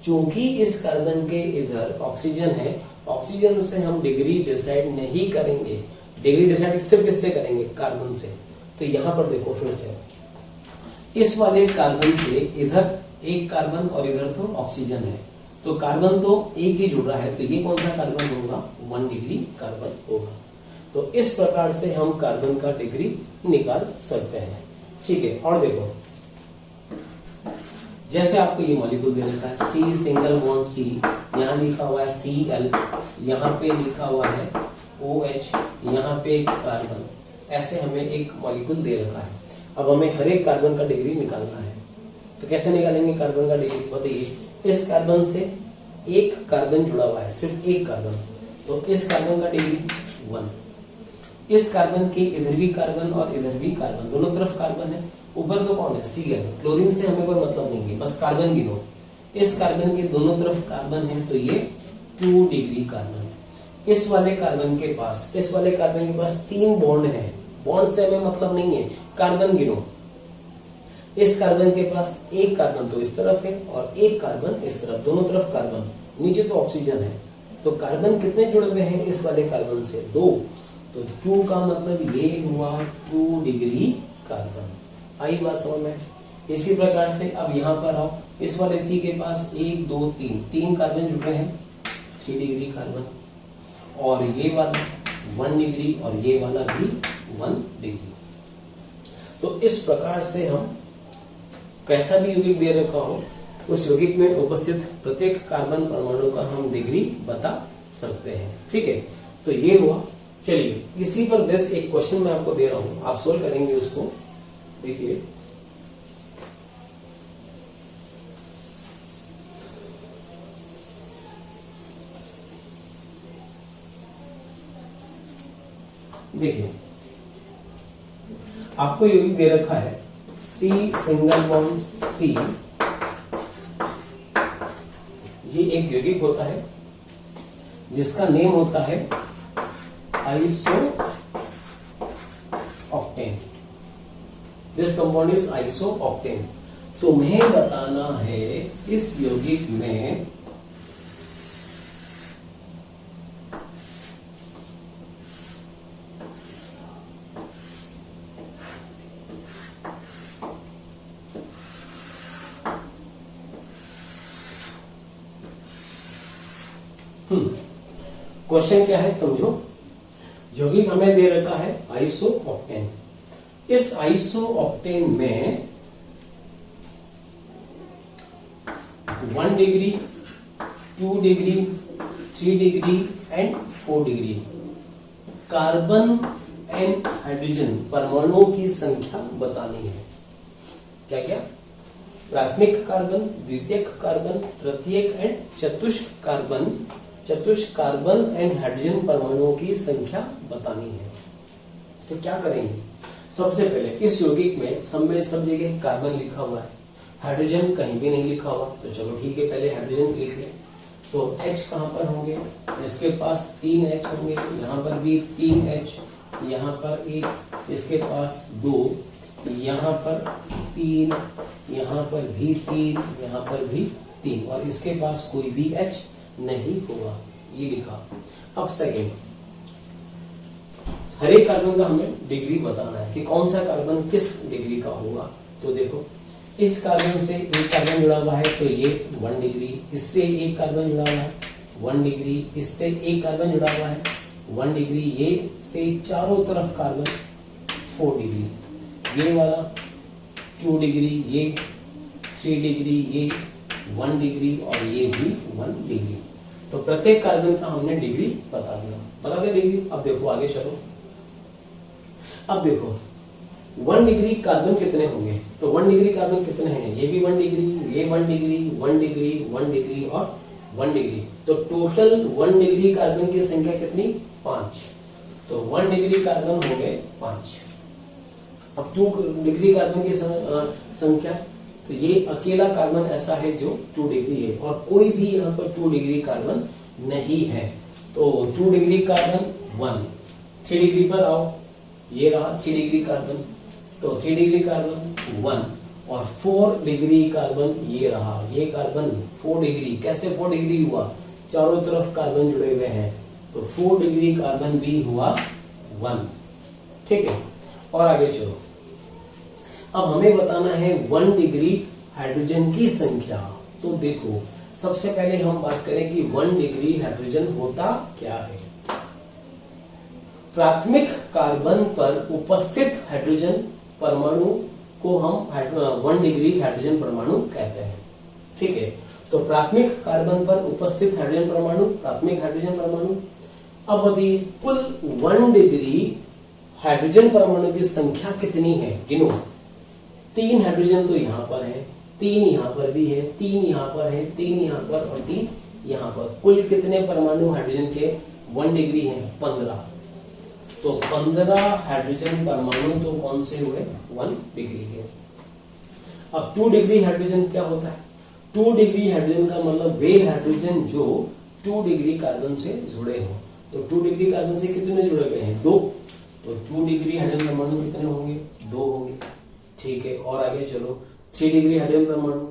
चूंकि इस कार्बन के इधर ऑक्सीजन है, ऑक्सीजन से हम डिग्री डिसाइड नहीं करेंगे, डिग्री डिसाइड सिर्फ किससे करेंगे, कार्बन से। तो यहां पर देखो फिर से, इस वाले कार्बन से इधर एक कार्बन और इधर तो ऑक्सीजन है, तो कार्बन तो एक ही जुड़ रहा है, तो ये कौन सा कार्बन होगा 1 डिग्री कार्बन होगा। तो इस प्रकार से हम कार्बन का डिग्री निकाल सकते हैं। ठीक है, और देखो जैसे आपको ये मॉलिक्यूल दे रखा है सी सिंगल बॉन्ड सी, यहाँ लिखा हुआ है Cl, यहाँ पे लिखा हुआ है OH, यहाँ पे एक कार्बन, ऐसे हमें एक मॉलिक्यूल दे रखा है। अब हमें हर एक कार्बन का डिग्री निकालना है, तो कैसे निकालेंगे कार्बन का डिग्री बताइए। इस कार्बन से एक कार्बन जुड़ा हुआ है, सिर्फ एक कार्बन, तो इस कार्बन का डिग्री 1, इस कार्बन के इधर भी कार्बन और इधर भी कार्बन, दोनों तरफ कार्बन है। ऊपर तो कौन है, Cl। क्लोरीन से हमें कोई मतलब नहीं है, बस कार्बन गिनो। इस कार्बन के दोनों तरफ कार्बन है तो ये 2 डिग्री कार्बन है। इस वाले कार्बन के पास 3 बॉन्ड है। बॉन्ड से हमें मतलब नहीं है, कार्बन गिनो। इस कार्बन के पास एक कार्बन तो इस तरफ है और एक कार्बन इस तरफ, दोनों तरफ कार्बन, नीचे तो ऑक्सीजन है। तो कार्बन कितने जुड़े हुए हैं इस वाले कार्बन से, 2। तो 2 का मतलब ये हुआ 2 डिग्री कार्बन। आई बात समझ में। इसी प्रकार से अब यहाँ पर आओ, इस वाले सी के पास 1 2 3 कार्बन जुड़ रहे हैं, 3 डिग्री कार्बन। और ये वाला 1 डिग्री और ये वाला भी 1 डिग्री। तो इस प्रकार से हम कैसा भी यौगिक दे रखा हो, उस यौगिक में उपस्थित प्रत्येक कार्बन परमाणु का हम डिग्री बता सकते हैं। ठीक है, तो ये हुआ। चलिए, इसी पर बेस्ड एक क्वेश्चन मैं आपको दे रहा हूं, आप सोल्व करेंगे उसको। देखिए, आपको यौगिक दे रखा है C सिंगल बॉन्ड C। ये एक यौगिक होता है जिसका नेम होता है isooctane. This compound is isooctane. तुम्हें बताना है इस यौगिक में क्वेश्चन क्या है समझो। यौगिक हमें दे रखा है आइसोऑक्टेन। इस आइसोऑक्टेन में 1 degree, 2 degree, 3 degree and 4 degree carbon and hydrogen परमाणुओं की संख्या बतानी है। क्या क्या? प्राथमिक कार्बन, द्वितीयक कार्बन, तृतीयक एंड चतुष्क कार्बन एंड हाइड्रोजन परमाणुओं की संख्या बतानी है। तो क्या करेंगे, सबसे पहले इस यौगिक में सब जगह कार्बन लिखा हुआ है, हाइड्रोजन कहीं भी नहीं लिखा हुआ। तो चलो ठीक है, पहले हाइड्रोजन लिख ले। तो H कहां पर होंगे, इसके पास 3 H होंगे, यहाँ पर भी 3 H, यहाँ पर 1, इसके पास 2, यहाँ पर 3, यहाँ पर भी 3, यहाँ पर भी 3, और इसके पास कोई भी H नहीं होगा, ये लिखा। अब सेकेंड, हर एक कार्बन का हमें डिग्री बताना है कि कौन सा कार्बन किस डिग्री का होगा। तो देखो, इस कार्बन से एक कार्बन जुड़ा हुआ है तो ये 1 डिग्री, इससे एक कार्बन जुड़ा हुआ है 1 डिग्री, इससे एक कार्बन जुड़ा हुआ है 1 डिग्री, ये से चारों तरफ कार्बन 4 डिग्री, ये वाला 2 डिग्री, ये 3 डिग्री, ये 1 डिग्री और ये भी 1 डिग्री। तो प्रत्येक कार्बन का हमने डिग्री बता दिया डिग्री। अब देखो आगे चलो। अब देखो 1 डिग्री कार्बन कितने होंगे, तो 1 डिग्री कार्बन कितने हैं, ये भी 1 डिग्री, ये 1 डिग्री, 1 डिग्री, 1 डिग्री और 1 डिग्री। तो टोटल 1 डिग्री कार्बन की संख्या कितनी, 5। तो 1 डिग्री कार्बन हो गए 5। अब 2 डिग्री कार्बन की संख्या, तो ये अकेला कार्बन ऐसा है जो 2 डिग्री है और कोई भी यहाँ पर 2 डिग्री कार्बन नहीं है। तो 2 डिग्री कार्बन 1। 3 डिग्री पर आओ, ये रहा 3 डिग्री कार्बन, तो 3 डिग्री कार्बन 1 और 4 डिग्री कार्बन ये रहा, ये कार्बन 4 डिग्री। कैसे 4 डिग्री हुआ, चारों तरफ कार्बन जुड़े हुए हैं, तो 4 डिग्री कार्बन भी हुआ 1। ठीक है, और आगे चलो। अब हमें बताना है 1 डिग्री हाइड्रोजन की संख्या। तो देखो, सबसे पहले हम बात करें कि 1 डिग्री हाइड्रोजन होता क्या है। प्राथमिक कार्बन पर उपस्थित हाइड्रोजन परमाणु को हम 1 डिग्री हाइड्रोजन परमाणु कहते हैं। ठीक है, तो प्राथमिक कार्बन पर उपस्थित हाइड्रोजन परमाणु, प्राथमिक हाइड्रोजन परमाणु। अब यदि कुल 1 डिग्री हाइड्रोजन परमाणु की संख्या कितनी है, गिनो। 3 हाइड्रोजन तो यहाँ पर है, 3 यहाँ पर भी है, 3 यहाँ पर है, 3 यहाँ पर और 3 यहाँ पर। कुल कितने परमाणु हाइड्रोजन के 1 डिग्री हैं, 15। तो 15 हाइड्रोजन परमाणु तो कौन से हुए, 1 डिग्री के। अब 2 डिग्री हाइड्रोजन क्या होता है, 2 डिग्री हाइड्रोजन का मतलब वे हाइड्रोजन जो 2 डिग्री कार्बन से जुड़े हो। तो 2 डिग्री कार्बन से कितने जुड़े हुए हैं, 2। तो 2 डिग्री हाइड्रोजन परमाणु कितने होंगे, 2 होंगे। ठीक है, और आगे चलो 3 डिग्री हाइड्रोजन परमाणु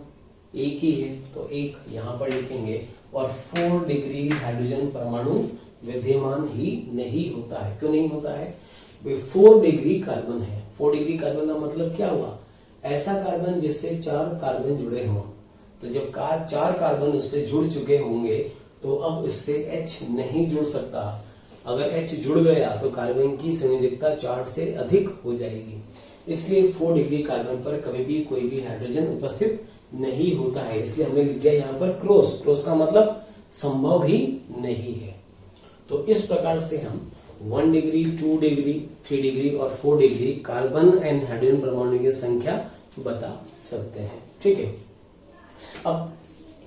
एक ही है, तो एक यहां पर लिखेंगे। और 4 डिग्री हाइड्रोजन परमाणु विद्यमान ही नहीं होता है। क्यों नहीं होता है, वे 4 डिग्री कार्बन है। 4 डिग्री कार्बन का मतलब क्या हुआ, ऐसा कार्बन जिससे 4 कार्बन जुड़े हों। तो जब 4 कार्बन उससे जुड़ चुके होंगे तो अब इससे H नहीं जुड़ सकता। अगर H जुड़ गया तो कार्बन की संयोजकता 4 से अधिक हो जाएगी। इसलिए 4 डिग्री कार्बन पर कभी भी कोई भी हाइड्रोजन उपस्थित नहीं होता है। इसलिए हमने लिख दिया यहाँ पर क्रॉस। क्रॉस का मतलब संभव ही नहीं है। तो इस प्रकार से हम 1 डिग्री, 2 डिग्री, 3 डिग्री और 4 डिग्री कार्बन एंड हाइड्रोजन परमाणु की संख्या बता सकते हैं। ठीक है, अब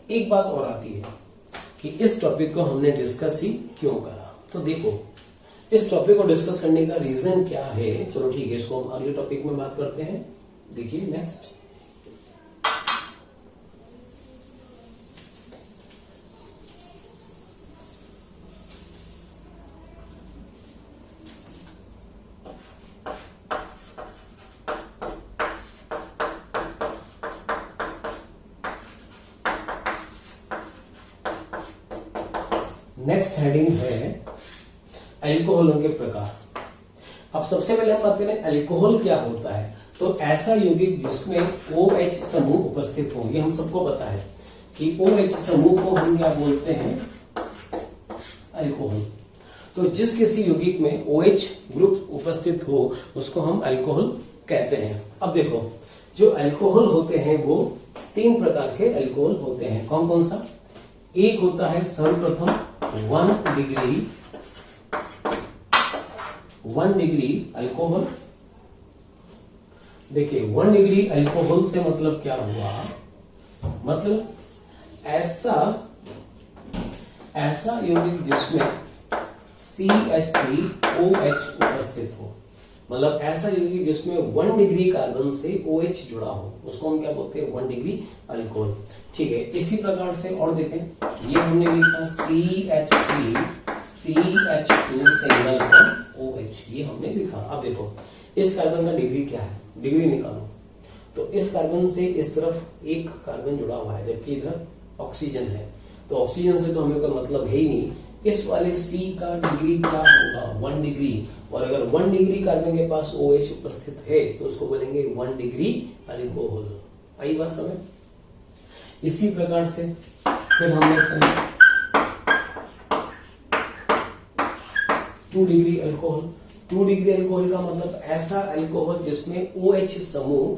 एक बात और आती है कि इस टॉपिक को हमने डिस्कस ही क्यों करा। तो देखो, इस टॉपिक को डिस्कस करने का रीजन क्या है, चलो ठीक है, इसको हम अगले टॉपिक में बात करते हैं। देखिए नेक्स्ट, नेक्स्ट हेडिंग है अल्कोहलों के प्रकार। अब सबसे पहले हम बात करें अल्कोहल क्या होता है। तो ऐसा यौगिक जिसमें OH समूह उपस्थित हो। ये हम सबको पता है कि OH समूह को हम क्या बोलते हैं, अल्कोहल। तो जिस किसी यौगिक में OH ग्रुप उपस्थित हो उसको हम अल्कोहल कहते हैं। अब देखो, जो अल्कोहल होते हैं वो 3 प्रकार के अल्कोहल होते हैं। कौन कौन सा, एक होता है सर्वप्रथम 1 डिग्री अल्कोहल। देखिए 1 डिग्री अल्कोहल से मतलब क्या हुआ, मतलब ऐसा यौगिक जिसमें CH3OH उपस्थित हो। मतलब ऐसा यौगिक जिसमें 1 डिग्री कार्बन से OH जुड़ा हो उसको हम क्या बोलते हैं, 1 डिग्री अल्कोहल। ठीक है, इसी प्रकार से और देखें, ये हमने लिखा CH3 CH2 सिंगल OH, ये हमने लिखा। अब देखो इस कार्बन का डिग्री क्या है, डिग्री निकालो। तो इस कार्बन से इस तरफ एक कार्बन जुड़ा हुआ है जबकि इधर ऑक्सीजन है। तो ऑक्सीजन से तो हमें कोई मतलब है ही नहीं। इस वाले C का डिग्री क्या होगा, 1 डिग्री। और अगर 1 डिग्री कार्बन के पास OH उपस्थित है तो उसको बोलेंगे 1 डिग्री अल्कोहल। आई बात समझ। इसी प्रकार से फिर हम लेते हैं 2 डिग्री अल्कोहल। 2 डिग्री अल्कोहल का मतलब ऐसा अल्कोहल जिसमें OH समूह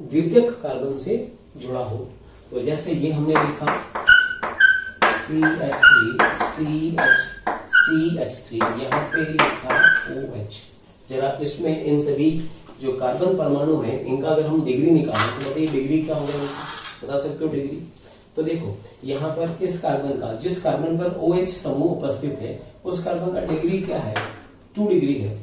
द्वितीयक कार्बन से जुड़ा हो। तो जैसे ये हमने लिखा CH3 CH3, यहाँ पे लिखा OH। जरा इसमें इन सभी जो कार्बन परमाणु हैं इनका अगर हम डिग्री निकालें तो बताइए डिग्री क्या होगा, बता सकते हो डिग्री। तो देखो यहाँ पर इस कार्बन का, जिस कार्बन पर OH समूह उपस्थित है उस कार्बन का डिग्री क्या है, 2 डिग्री है।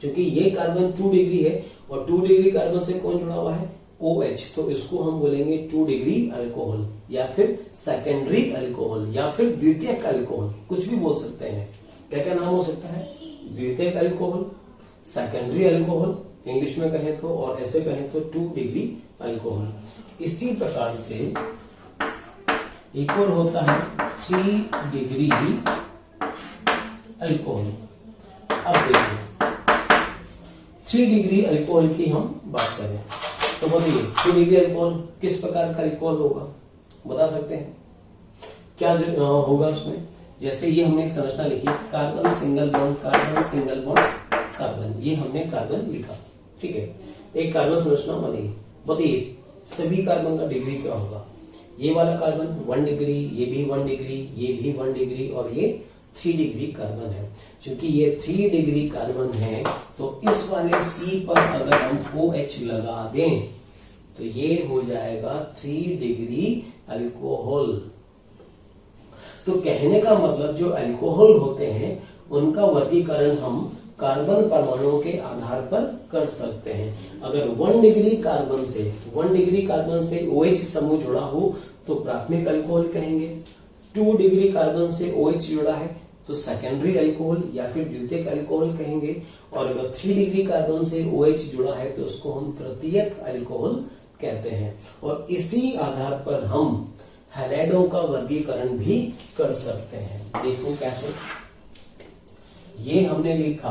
क्योंकि ये कार्बन 2 डिग्री है और 2 डिग्री कार्बन से कौन जुड़ा हुआ है, OH। तो इसको हम बोलेंगे 2 डिग्री अल्कोहल या फिर सेकेंडरी अल्कोहल या फिर द्वितीयक अल्कोहल, कुछ भी बोल सकते हैं। क्या क्या नाम हो सकता है, द्वितीयक अल्कोहल, सेकेंडरी अल्कोहल इंग्लिश में कहें तो, और ऐसे कहें तो 2 डिग्री अल्कोहल। इसी प्रकार से एक और होता है 3 डिग्री अल्कोहल। अब देखिए 3 डिग्री अल्कोहल की हम बात करें तो बताइए 3 डिग्री अल्कोहल किस प्रकार का अल्कोहल होगा, बता सकते हैं क्या होगा उसमें। जैसे ये हमने एक संरचना लिखी, carbon single bond carbon single bond carbon, ये हमने कार्बन लिखा। ठीक है, एक कार्बन संरचना बनी। बताइए सभी कार्बन का डिग्री क्या होगा। ये वाला कार्बन 1 डिग्री, ये भी 1 डिग्री, ये भी 1 डिग्री और ये 3 डिग्री कार्बन है। क्योंकि ये 3 डिग्री कार्बन है तो इस वाले C पर अगर हम OH लगा दें तो ये हो जाएगा 3 डिग्री अल्कोहल। तो कहने का मतलब जो अल्कोहल होते हैं उनका वर्गीकरण हम कार्बन परमाणुओं के आधार पर कर सकते हैं। अगर 1 डिग्री कार्बन से OH समूह जुड़ा हो तो प्राथमिक अल्कोहल कहेंगे। 2 डिग्री कार्बन से OH जुड़ा है तो सेकेंडरी अल्कोहल या फिर द्वितीयक अल्कोहल कहेंगे। और अगर 3 डिग्री कार्बन से OH जुड़ा है तो उसको हम तृतीयक अल्कोहल कहते हैं। और इसी आधार पर हम हैलाइडों का वर्गीकरण भी कर सकते हैं। देखो कैसे, ये हमने लिखा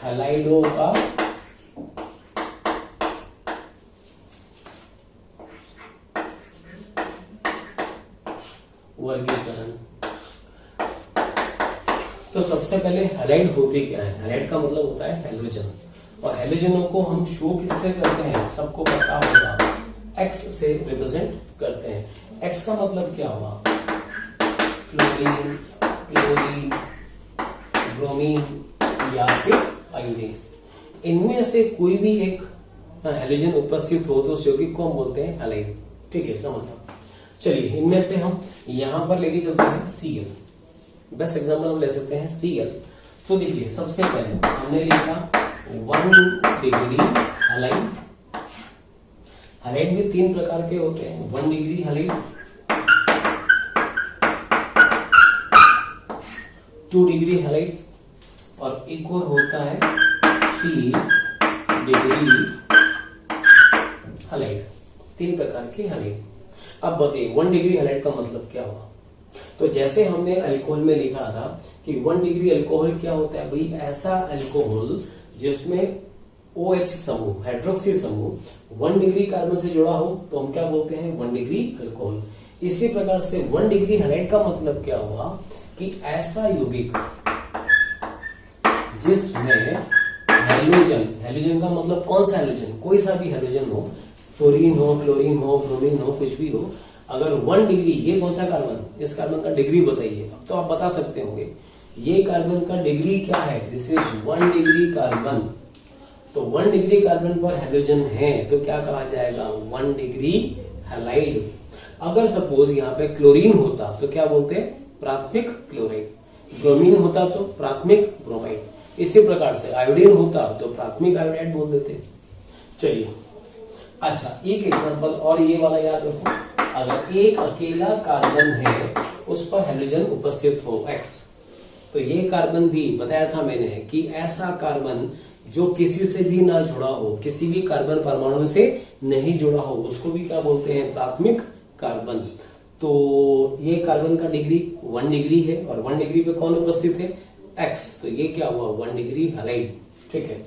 हैलाइडों का वर्गीकरण। तो सबसे पहले हैलाइड होते क्या है? हैलाइड का मतलब होता है हैलोजन, और हैलोजनों को हम शो किससे करते हैं? सबको पता होगा, X से रिप्रेजेंट करते हैं। X का मतलब क्या हुआ? फ्लोरीन, क्लोरीन, ब्रोमीन या फिर आयोडीन। इनमें से कोई भी एक हैलोजन उपस्थित हो तो उस यौगिक को हम बोलते हैं हैलाइड। ठीक है, समझना। चलिए, इनमें से हम यहां पर लेके चलते हैं Cl। बेस्ट एग्जांपल हम ले सकते हैं Cl। तो देखिए, सबसे पहले हमने लिखा 1 डिग्री हैलाइड। हैलाइड भी 3 प्रकार के होते हैं। 1 डिग्री हैलाइड, 2 डिग्री हैलाइड और एक और होता है 3 डिग्री हैलाइड। 3 प्रकार के हैलाइड। अब बताइए 1 डिग्री हैलाइड का मतलब क्या हुआ? तो जैसे हमने अल्कोहल में लिखा था कि 1 डिग्री अल्कोहल क्या होता है? भाई ऐसा अल्कोहल जिसमें OH समूह, हाइड्रोक्सी समूह 1 डिग्री कार्बन से जुड़ा हो तो हम क्या बोलते हैं? 1 डिग्री अल्कोहल। इसी प्रकार से 1 डिग्री हैलाइड का मतलब क्या हुआ? कि ऐसा यौगिक जिसमें हैलोजन का मतलब कौन सा हैलोजन? कोई सा भी हैलोजन हो, फ्लोरीन हो, क्लोरीन हो, ब्रोमीन हो, कुछ भी हो। अगर 1 डिग्री, ये कौन सा कार्बन? इस कार्बन का डिग्री बताइए। अब तो आप बता सकते होंगे ये कार्बन का डिग्री क्या है? This is 1 degree carbon. तो 1 डिग्री कार्बन पर हैलोजन है तो क्या कहा जाएगा? 1 डिग्री हैलाइड। अगर सपोज यहाँ पे क्लोरीन होता तो क्या बोलते हैं? प्राथमिक क्लोराइड। ब्रोमीन होता तो प्राथमिक ब्रोमाइड। इसी प्रकार से आयोडीन होता तो प्राथमिक आयोडाइड बोल देते। चलिए, अच्छा एक एग्जांपल और ये वाला याद रखो। अगर एक अकेला कार्बन है उस पर हैलोजन उपस्थित हो X, तो ये कार्बन भी बताया था मैंने कि ऐसा कार्बन जो किसी से भी ना जुड़ा हो, किसी भी कार्बन परमाणु से नहीं जुड़ा हो, उसको भी क्या बोलते हैं? प्राथमिक कार्बन। तो ये कार्बन का डिग्री 1 डिग्री है और 1 डिग्री पे कौन उपस्थित है? X। तो ये क्या हुआ? 1 डिग्री हैलाइड। ठीक है।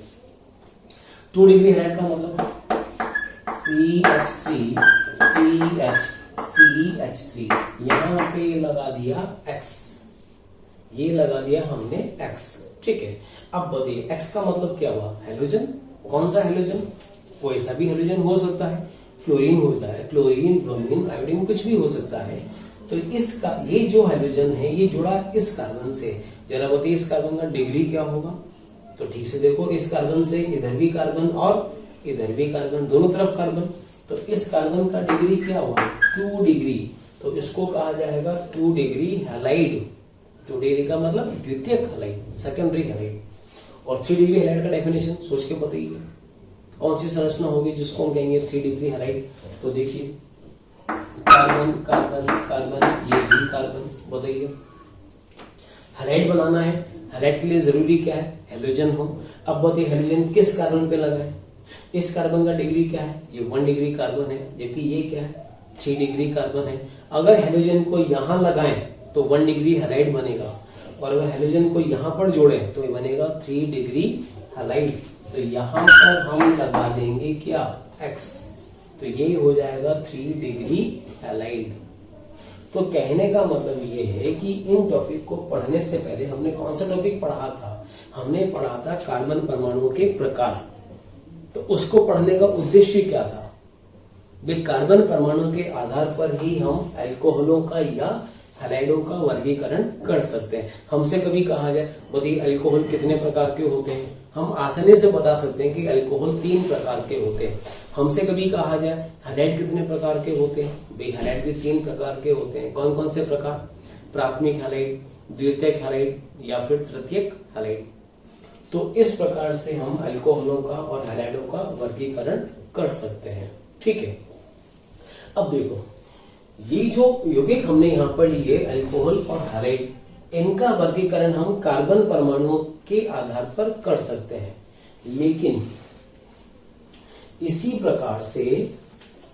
2 डिग्री हैलाइड का मतलब CH3 CH3 यहां पे लगा दिया X, ये लगा दिया हमने X। ठीक है। अब बताइए X का मतलब क्या हुआ? हैलोजन। कौन सा हैलोजन? कोई सा भी हैलोजन हो सकता है। फ्लोरीन होता है, क्लोरीन, ब्रोमीन, आयोडीन, कुछ भी हो सकता है। तो इसका ये जो हैलोजन है ये जुड़ा इस कार्बन से। जरा बताइए इस कार्बन का डिग्री क्या होगा? तो ठीक से देखो, इस कार्बन से इधर भी कार्बन और इधर भी कार्बन, दोनों तरफ कार्बन। तो इस कार्बन का डिग्री क्या हुआ? 2 डिग्री। तो इसको कहा जाएगा 2 डिग्री हैलाइड। 2 डिग्री का मतलब द्वितीयक हैलाइड, सेकेंडरी हैलाइड। और 3 डिग्री हैलाइड का डेफिनेशन सोच के बताइए कौन सी संरचना होगी जिसको हम कहेंगे 3 डिग्री हैलाइड? तो देखिए कार्बन कार्बन कार्बन, ये भी कार्बन। बताइए हैलाइड बनाना है, हैलाइड के लिए जरूरी क्या है? हैलोजन हो। अब बताइए हैलोजन किस कार्बन पे लगाए? इस कार्बन का डिग्री क्या है? ये 1 डिग्री कार्बन है, जबकि ये क्या है? 3 डिग्री कार्बन है। अगर हैलोजन को यहां लगाएं तो 1 डिग्री हैलाइड बनेगा, और अगर हैलोजन को यहां पर जोड़े तो ये बनेगा 3 डिग्री हैलाइड। तो यहां पर हम लगा देंगे क्या? X। तो ये हो जाएगा 3 डिग्री हैलाइड। तो कहने का मतलब ये है कि इन टॉपिक को पढ़ने से पहले हमने कौन सा टॉपिक पढ़ा था? हमने पढ़ा था कार्बन परमाणुओं के प्रकार। तो उसको पढ़ने का उद्देश्य क्या था? कार्बन परमाणु के आधार पर ही हम अल्कोहलों का या हैलाइडों का वर्गीकरण कर सकते हैं। हमसे कभी कहा जाए बताइए अल्कोहल कितने प्रकार के होते हैं, हम आसानी से बता सकते हैं कि अल्कोहल 3 प्रकार के होते हैं। हमसे कभी कहा जाए हैलाइड कितने प्रकार के होते हैं, भाई हैलाइड भी 3 प्रकार के होते हैं। कौन कौन से प्रकार? प्राथमिक हैलाइड, द्वितीयक हैलाइड या फिर तृतीयक हैलाइड। तो इस प्रकार से हम अल्कोहलों का और हैलाइडों का वर्गीकरण कर सकते हैं। ठीक है, अब देखो ये जो यौगिक हमने यहां पर लिए अल्कोहल और हैलाइड, इनका वर्गीकरण हम कार्बन परमाणुओं के आधार पर कर सकते हैं, लेकिन इसी प्रकार से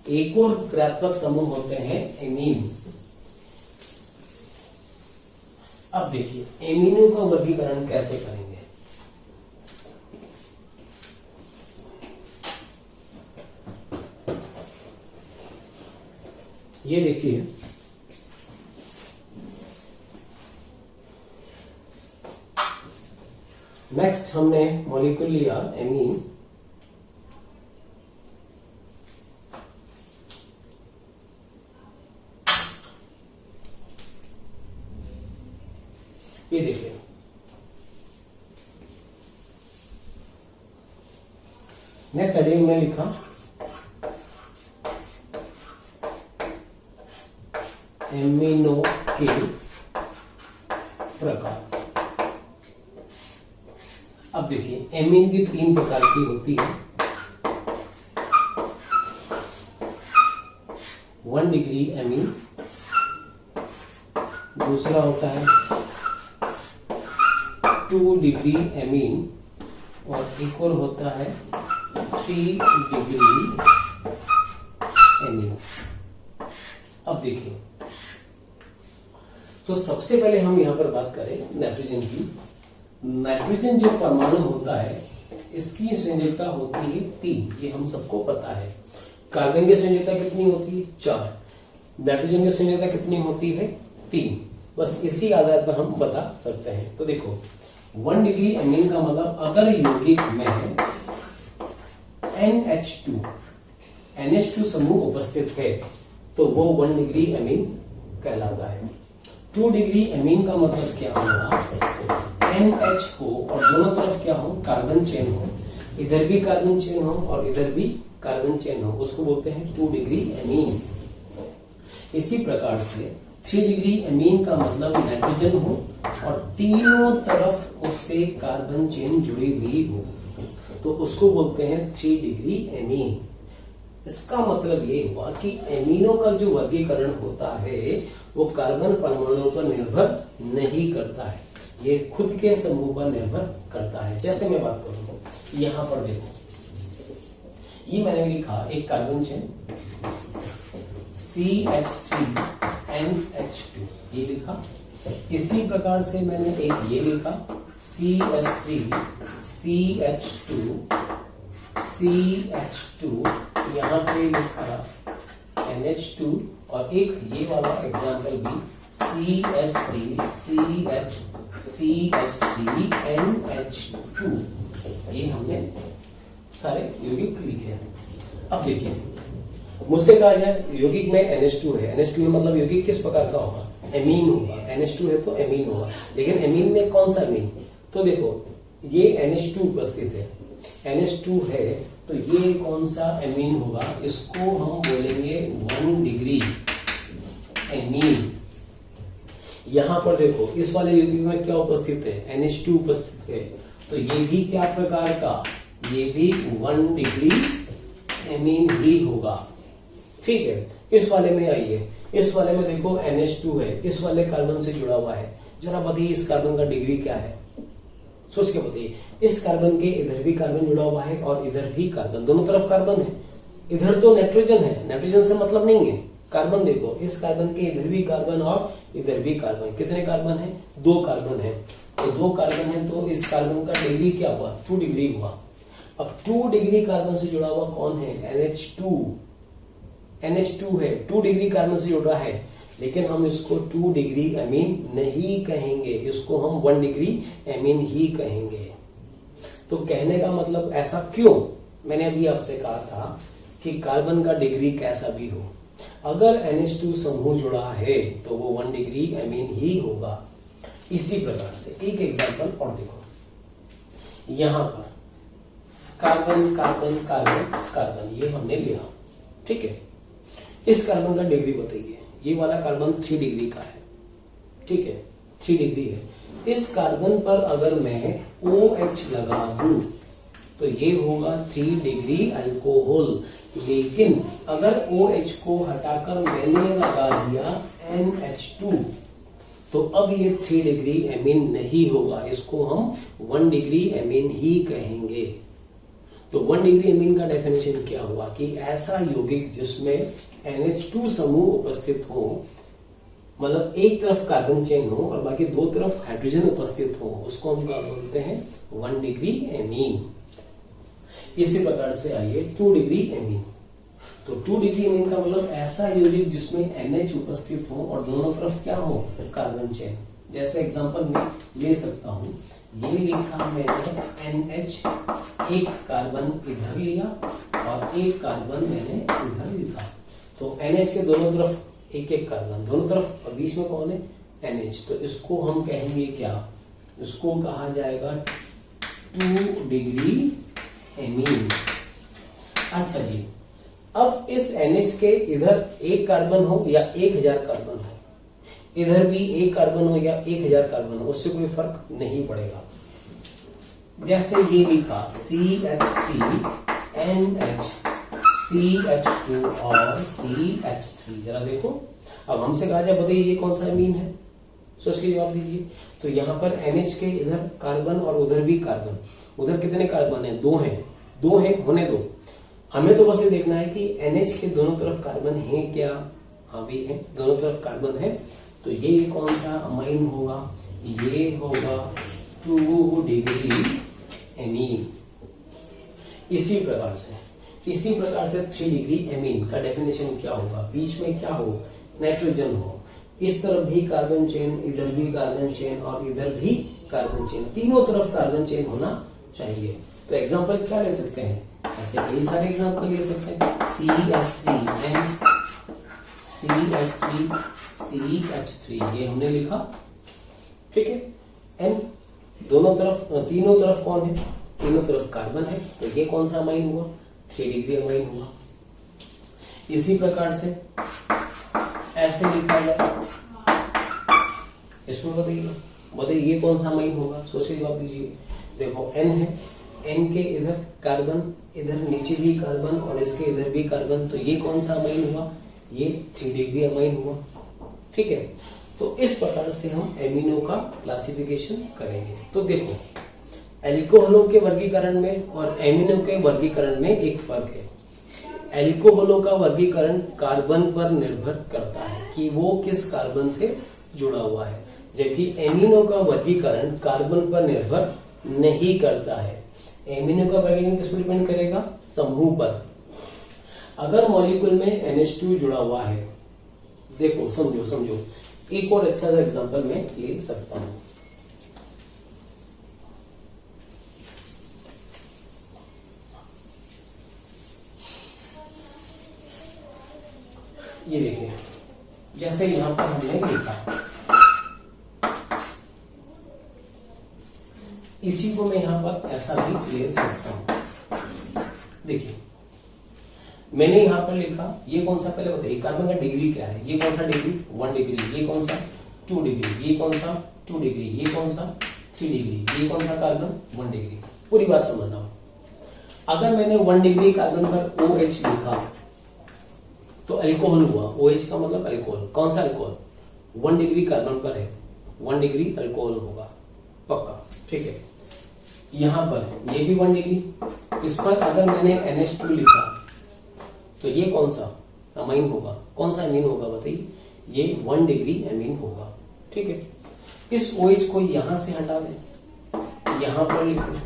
एक और क्रियात्मक समूह होते हैं एमीन। अब देखिए एमीनों का वर्गीकरण कैसे करेंगे। ये देखिए नेक्स्ट हमने मॉलिक्यूल लिया एमीन। ये देखिए नेक्स्ट हेडिंग में लिखा एमिनो के प्रकार। अब देखिए एमीन भी 3 प्रकार की होती है। 1 डिग्री एमीन, दूसरा होता है 2 डिग्री एमीन और एक और होता है 3 डिग्री एमीन। अब देखिए तो सबसे पहले हम यहां पर बात करें नाइट्रोजन की। नाइट्रोजन जो परमाणु होता है इसकी संयोजकता होती है 3, ये हम सबको पता है। कार्बन की संयोजकता कितनी होती है 4, नाइट्रोजन की संयोजकता कितनी होती है 3। बस इसी आधार पर हम बता सकते हैं। तो देखो 1 डिग्री एमीन का मतलब अगर यौगिक में NH2 समूह उपस्थित है तो वो 1 डिग्री एमीन कहलाता है। 2 डिग्री एमीन का मतलब क्या होगा, NH हो और दोनों तरफ क्या हो, कार्बन चेन हो, इधर भी कार्बन चेन हो और इधर भी कार्बन चेन हो, उसको बोलते हैं 2 डिग्री एमीन। इसी प्रकार से 3 डिग्री एमीन का मतलब नाइट्रोजन हो और तीनों तरफ उससे कार्बन चेन जुड़ी हुई हो, तो उसको बोलते हैं 3 डिग्री एमीन। इसका मतलब ये हुआ कि एमीनों का जो वर्गीकरण होता है वो कार्बन परमाणुओं पर निर्भर नहीं करता है, ये खुद के समूह पर निर्भर करता है। जैसे मैं बात करूं यहां पर देखो, ये मैंने लिखा एक कार्बन चेन CH3NH2 ये लिखा। इसी प्रकार से मैंने एक ये लिखा CH3CH2 यहां पे लिखा NH2 और एक ये वाला एग्जाम्पल भी CH3NH2 ये हमने सारे यौगिक लिखे हैं। अब देखिए मुझसे कहा जाए यौगिक में NH2 है, NH2 मतलब यौगिक किस प्रकार का होगा, एमीन होगा। NH2 है तो एमीन होगा, लेकिन एमीन में कौन सा एमीन, तो देखो ये NH2 उपस्थित है, NH2 है तो ये कौन सा एमीन होगा, इसको हम बोलेंगे 1 डिग्री एमीन। यहां पर देखो इस वाले यौगिक में क्या उपस्थित है, NH2 उपस्थित है, तो ये भी क्या प्रकार का, ये भी 1 डिग्री एमीन ही होगा। ठीक है, इस वाले में आइए, इस वाले में देखो NH2 है, इस वाले कार्बन से जुड़ा हुआ है। जरा बताइए इस कार्बन का डिग्री क्या है, सोच के बताइए। इस कार्बन के इधर भी कार्बन जुड़ा हुआ है और इधर भी कार्बन, दोनों तरफ कार्बन है। इधर तो नाइट्रोजन है, नाइट्रोजन से मतलब नहीं है। कार्बन देखो इस कार्बन के इधर भी कार्बन और इधर भी कार्बन, कितने कार्बन है, 2 कार्बन है। तो 2 कार्बन है तो इस कार्बन का डिग्री क्या हुआ, 2 डिग्री हुआ। अब 2 डिग्री कार्बन से जुड़ा हुआ कौन है, NH2 है, 2 डिग्री कार्बन से जुड़ा है, लेकिन हम इसको 2 डिग्री एमीन नहीं कहेंगे, इसको हम 1 डिग्री एमीन ही कहेंगे। तो कहने का मतलब ऐसा क्यों, मैंने अभी आपसे कहा था कि कार्बन का डिग्री कैसा भी हो, अगर NH2 समूह जुड़ा है तो वो 1 डिग्री एमीन ही होगा। इसी प्रकार से एक एग्जांपल और देखो, यहां पर कार्बन कार्बन कार्बन कार्बन ये हमने लिया, ठीक है। इस कार्बन का डिग्री बताइए, ये वाला कार्बन 3 डिग्री का है, ठीक है, 3 डिग्री है। इस कार्बन पर अगर मैं OH लगा दूं तो ये होगा 3 डिग्री अल्कोहल। लेकिन अगर OH को हटाकर मैंने लगा दिया NH2 तो अब ये 3 डिग्री एमीन नहीं होगा, इसको हम 1 डिग्री एमीन ही कहेंगे। तो 1 डिग्री एमीन का डेफिनेशन क्या हुआ कि ऐसा यौगिक जिसमें NH2 समूह उपस्थित हो, मतलब एक तरफ कार्बन चेन हो और बाकी दो तरफ हाइड्रोजन उपस्थित हो, उसको हम क्या बोलते हैं, 1 डिग्री एमीन। इसी प्रकार से आइए 2 डिग्री एमीन। तो 2 डिग्री एमीन का मतलब ऐसा यौगिक जिसमें NH उपस्थित हो और दोनों तरफ क्या हो, कार्बन चेन। जैसे एग्जांपल में ले सकता हूं, ये लिखा मैंने NH, एक कार्बन इधर लिया और एक कार्बन मैंने इधर लिखा। तो NH के दोनों तरफ एक एक कार्बन, दोनों तरफ, और बीच में कौन है, NH। तो इसको हम कहेंगे क्या, इसको कहा जाएगा 2 डिग्री एमीन। अच्छा जी, अब इस NH के इधर एक कार्बन हो या 1000 कार्बन हो, इधर भी एक कार्बन हो या 1000 कार्बन हो, उससे कोई फर्क नहीं पड़ेगा। जैसे ये लिखा CH3 NH CH2 और CH3, जरा देखो। अब हमसे कहा जाए बताइए ये कौन सा एमीन है, सोच के जवाब दीजिए। तो यहाँ पर NH के इधर कार्बन और उधर भी कार्बन, उधर कितने कार्बन है, 2 हैं, 2 हैं, होने दो। हमें तो बस ये देखना है कि NH के दोनों तरफ कार्बन है क्या, हाँ भी है, दोनों तरफ कार्बन है। तो ये कौन सा अमाइन होगा, ये होगा 2 डिग्री एमीन। इसी प्रकार से 3 डिग्री एमीन का डेफिनेशन क्या होगा, बीच में क्या हो, नाइट्रोजन हो, इस तरफ भी कार्बन चेन, इधर भी कार्बन चेन और इधर भी कार्बन चेन, तीनों तरफ कार्बन चेन होना चाहिए। तो एग्जांपल क्या ले सकते हैं, ऐसे कई सारे एग्जांपल ले सकते हैं। CH3 CH3 ये हमने लिखा, ठीक है। N दोनों तरफ, तीनों तरफ कौन है, तीनों तरफ कार्बन है, तो ये कौन सा अमाइन हुआ, 3 डिग्री अमाइन हुआ। इसी प्रकार से ऐसे लिखा जाए, इसमें बताइए ये कौन सा अमाइन होगा, सोच के जवाब दीजिए। देखो N है, N के इधर कार्बन, इधर नीचे भी कार्बन और इसके इधर भी कार्बन, तो ये कौन सा अमाइन हुआ, ये 3 डिग्री अमाइन हुआ, ठीक है। तो इस प्रकार से हम एमिनो का क्लासिफिकेशन करेंगे। तो देखो, एल्कोहलों के वर्गीकरण में और एमिनो के वर्गीकरण में एक फर्क है। एल्कोहलों का वर्गीकरण कार्बन पर निर्भर करता है कि वो किस कार्बन से जुड़ा हुआ है, जबकि एमिनो का वर्गीकरण कार्बन पर निर्भर नहीं करता है। एमिनो का वर्गीकरण किस पर डिपेंड करेगा, समूह पर। अगर मॉलिक्यूल में NH2 जुड़ा हुआ है, देखो समझो, एक और अच्छा सा एग्जांपल मैं ले सकता हूं। ये देखिए, जैसे यहां पर हमने लिखा, इसी को मैं यहां पर ऐसा भी ले सकता हूं। देखिए, मैंने यहां पर लिखा, ये कौन सा, पहले बताइए कार्बन का डिग्री क्या है, ये कौन सा डिग्री, 1 डिग्री, ये कौन सा 2 डिग्री, ये कौन सा 2 डिग्री, ये कौन सा 3 डिग्री, ये कौन सा कार्बन 1 डिग्री। पूरी बात समझना। अगर मैंने 1 डिग्री कार्बन पर OH लिखा तो अल्कोहल हुआ, OH का मतलब अल्कोहल। कौन सा अल्कोहल, 1 डिग्री कार्बन पर है, 1 डिग्री अल्कोहल होगा पक्का, ठीक है। यहां पर ये भी 1 डिग्री, इस पर अगर मैंने NH2 लिखा तो ये कौन सा अमाइन होगा, कौन सा एमीन होगा बताइए, ये 1 डिग्री एमीन होगा, ठीक है। इस OH को यहां से हटा दें, यहां पर लिख दें।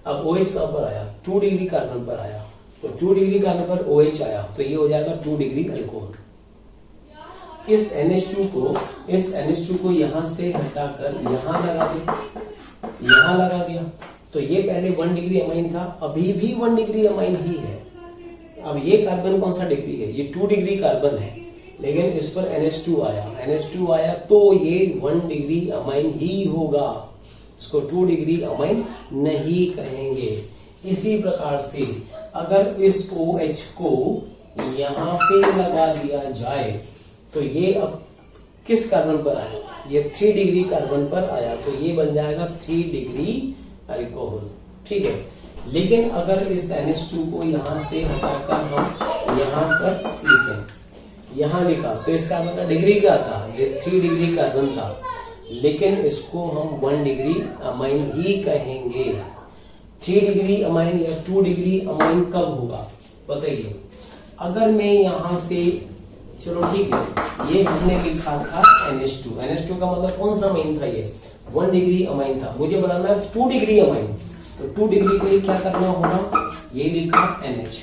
अब OH कहां पर आया, 2 डिग्री कार्बन पर आया, तो 2 डिग्री कार्बन पर OH आया, तो ये हो जाएगा 2 डिग्री अल्कोहल। इस NH2 को यहां से हटाकर यहां लगा दे, यहां लगा दिया, तो ये पहले 1 डिग्री अमाइन था, अभी भी 1 डिग्री अमाइन ही है। अब ये कार्बन कौन सा डिग्री है, ये 2 डिग्री कार्बन है, लेकिन इस पर NH2 आया तो ये 1 डिग्री अमाइन ही होगा, इसको 2 डिग्री अमाइन नहीं कहेंगे। इसी प्रकार से अगर इस OH को यहां पे लगा दिया जाए तो ये अब किस कार्बन पर आया, ये 3 डिग्री कार्बन पर आया, तो ये बन जाएगा 3 डिग्री अल्कोहल। ठीक है, लेकिन अगर इस NH2 को यहां से हटाकर हम यहां पर लिखें, यहां लिखा तो इस कार्बन का डिग्री क्या था, ये 3 डिग्री कार्बन था, लेकिन इसको हम 1 डिग्री अमाइन ही कहेंगे। 3 डिग्री अमाइन या 2 डिग्री अमाइन कब होगा बताइए। अगर मैं यहां से, चलो ठीक है, ये हमने लिखा था NH2, NH2 का मतलब कौन सा अमाइन था, ये 1 डिग्री अमाइन था, मुझे बताना है 2 डिग्री अमाइन, तो 2 डिग्री के लिए क्या करना होगा, ये लिखा NH,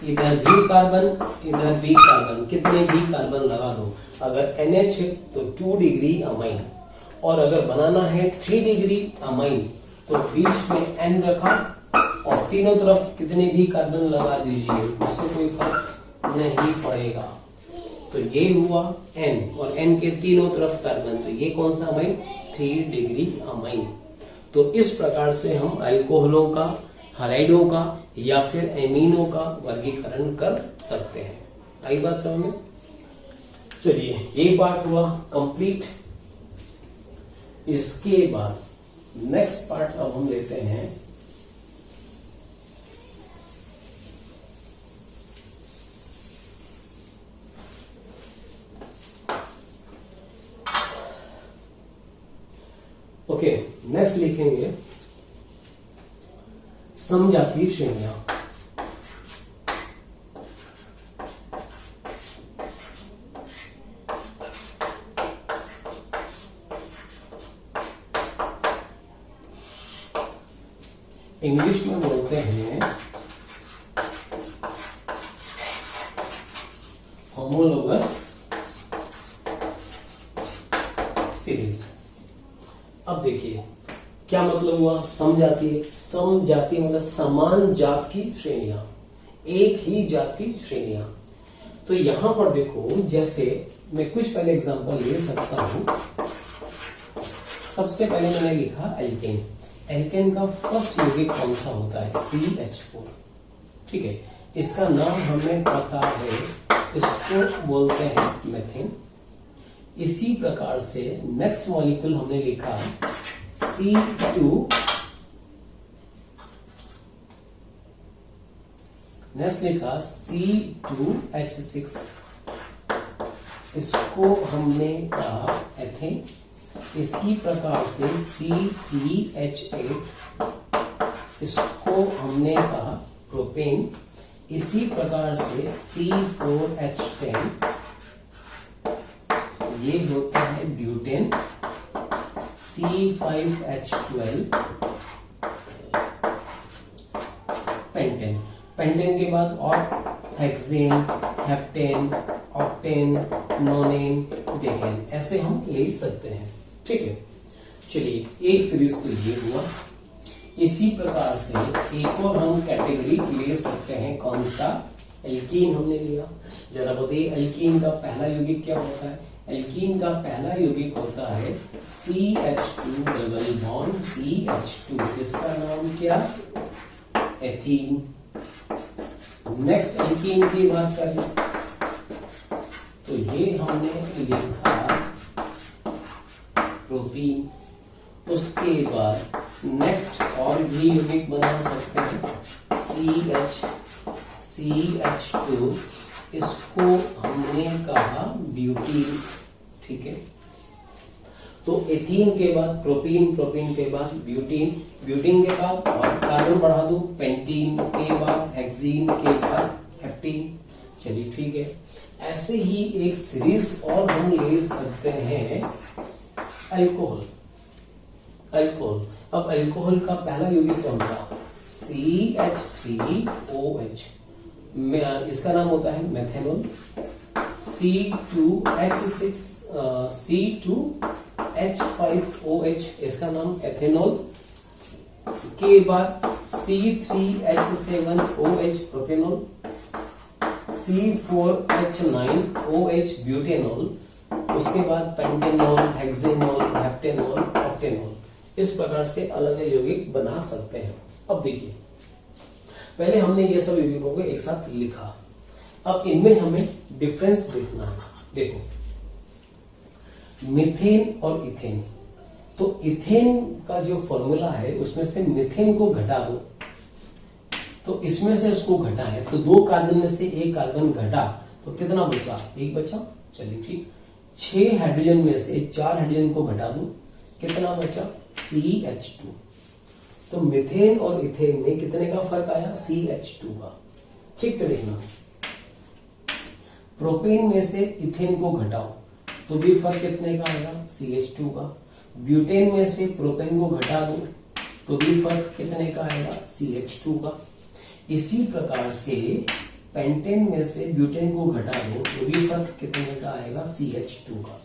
इधर भी कार्बन इधर भी कार्बन, कितने भी कार्बन लगा दो, अगर NH है तो 2 डिग्री अमाइन, और अगर बनाना है 3 डिग्री अमाइन तो बीच में N रखा और तीनों तरफ कितने भी कार्बन लगा दीजिए, उससे कोई फर्क नहीं पड़ेगा। तो ये हुआ N, और N के तीनों तरफ कार्बन, तो ये कौन सा अमाइन, 3 डिग्री अमाइन। तो इस प्रकार से हम अल्कोहलों का, हालाइडों का या फिर एमीनों का वर्गीकरण कर सकते हैं। आई बात समझ में? चलिए, ये पार्ट हुआ कंप्लीट। इसके बाद नेक्स्ट पार्ट अब हम लेते हैं ओके, नेक्स्ट लिखेंगे समजातीय श्रेणियां। इंग्लिश में बोलते हैं होमोलोगस सीरीज। अब देखिए क्या मतलब हुआ, समजातीय, समजातीय मतलब समान जात की श्रेणियां, एक ही जात की श्रेणियां। तो यहां पर देखो, जैसे मैं कुछ पहले एग्जांपल ले सकता हूं। सबसे पहले मैंने लिखा एल्केन, एल्केन का फर्स्ट यौगिक कौन सा होता है, CH4। ठीक है, इसका नाम हमें पता है, इसको बोलते हैं मेथेन। इसी प्रकार से नेक्स्ट मॉलिक्यूल हमने लिखा C2, नेक्स्ट लिखा C2H6, इसको हमने कहा एथेन। इसी प्रकार से C3H8, इसको हमने कहा प्रोपेन। इसी प्रकार से C4H10, ये होता है ब्यूटेन। C5H12 pentane. पेंटेन के बाद और हेक्सेन, हेप्टेन, ऑक्टेन, नोनेन, डेकेन, ऐसे हम ले सकते हैं। ठीक है, चलिए एक सीरीज तो ये हुआ। इसी प्रकार से एक और हम कैटेगरी ले सकते हैं, कौन सा, एल्कीन हमने लिया। जरा बताइए एल्कीन का पहला यौगिक क्या होता है, एल्कीन का पहला यौगिक होता है CH2 डबल बॉन्ड CH2, इसका नाम क्या, एथीन। नेक्स्ट एल्कीन की बात करें तो ये हमने लिखा प्रोपीन। उसके बाद नेक्स्ट और भी यौगिक बना सकते हैं, CH2, इसको हमने कहा ब्यूटीन। ठीक है, तो एथीन के बाद प्रोपीन, प्रोपीन के बाद ब्यूटीन, ब्यूटीन के बाद और कार्बन बढ़ा दो, पेंटीन के बाद हेक्सीन के बाद हेप्टीन। चलिए ठीक है, ऐसे ही एक सीरीज और हम ले सकते हैं अल्कोहल। अल्कोहल, अब अल्कोहल का पहला यौगिक कौन सा, CH3OH, इसका नाम होता है मेथेनॉल। C2H6, C2H5OH, इसका नाम एथेनॉल। के बाद C3H7OH प्रोपेनॉल, C4H9OH ब्यूटेनॉल, उसके बाद पेंटेनॉल, हेक्सेनॉल, हेप्टेनॉल, ऑक्टेनॉल। इस प्रकार से अलग अलग यौगिक बना सकते हैं। अब देखिए, पहले हमने ये सब यौगिकों को एक साथ लिखा, अब इनमें हमें डिफरेंस देखना है। देखो मीथेन और इथेन। तो इथेन का जो फॉर्मूला है उसमें से मीथेन को घटा दो, तो इसमें से इसको घटा है तो 2 कार्बन में से 1 कार्बन घटा तो कितना बचा, 1 बचा। चलिए ठीक, 6 हाइड्रोजन में से 4 हाइड्रोजन को घटा दो, कितना बचा, CH2। तो मीथेन और इथेन में कितने का फर्क आया, CH2 का। ठीक से देखना, प्रोपेन में से इथेन को घटाओ तो भी फर्क कितने का आएगा, CH2 का। ब्यूटेन में से प्रोपेन को घटा दो तो भी फर्क कितने का आएगा, CH2 का। इसी प्रकार से पेंटेन में से ब्यूटेन को घटा दो तो भी फर्क कितने का आएगा, CH2 का।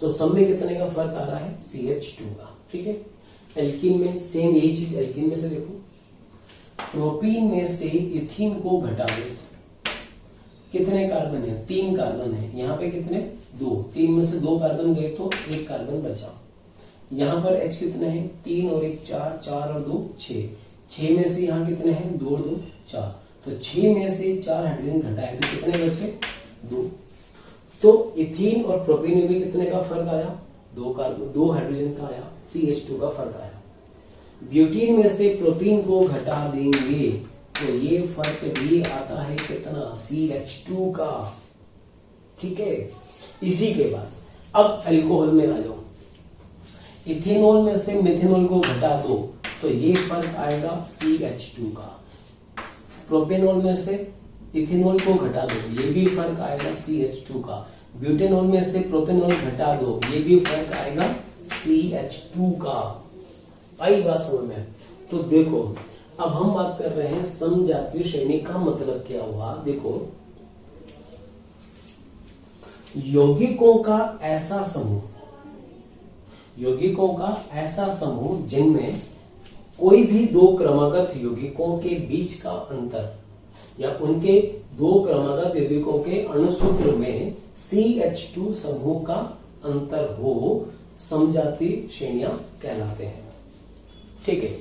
तो सब में कितने का फर्क आ रहा है, CH2 का। ठीक है, एल्कीन में सेम यही चीज, एल्कीन में से देखो, प्रोपीन में से इथीन को घटा दो, कितने कार्बन है, 3 कार्बन है। यहाँ पे कितने, 2, 3 में से 2 कार्बन गए तो 1 कार्बन बचा। यहाँ पर H कितने हैं, 3 और 1 4, 4 और 2 6, 6 में से यहाँ कितने हैं, 2 और 2 4, तो 6 में से 4 हाइड्रोजन घटाए तो कितने बचे, 2। तो इथीन और प्रोपेन में भी कितने का फर्क आया, 2 कार्बन, 2 हाइड्रोजन का आया, CH2 का फर्क आया। ब्यूटीन में से प्रोपीन को घटा देंगे तो ये फर्क भी आता है कितना, CH2 का। ठीक है, इसी के बाद अब अल्कोहल में आ जाओ, इथेनॉल में से मिथेनॉल को घटा दो तो ये फर्क आएगा CH2 का। प्रोपेनॉल में से इथेनॉल को घटा दो, ये भी फर्क आएगा CH2 का। ब्यूटेनॉल में से प्रोपेनॉल घटा दो, ये भी फर्क आएगा CH2 का। आई बात समझ में। तो देखो अब हम बात कर रहे हैं समजातीय श्रेणी का मतलब क्या हुआ। देखो, यौगिकों का ऐसा समूह, यौगिकों का ऐसा समूह जिनमें कोई भी 2 क्रमागत यौगिकों के बीच का अंतर या उनके 2 क्रमागत यौगिकों के अणुसूत्र में CH2 समूह का अंतर हो, समजातीय श्रेणियां कहलाते हैं। ठीक है,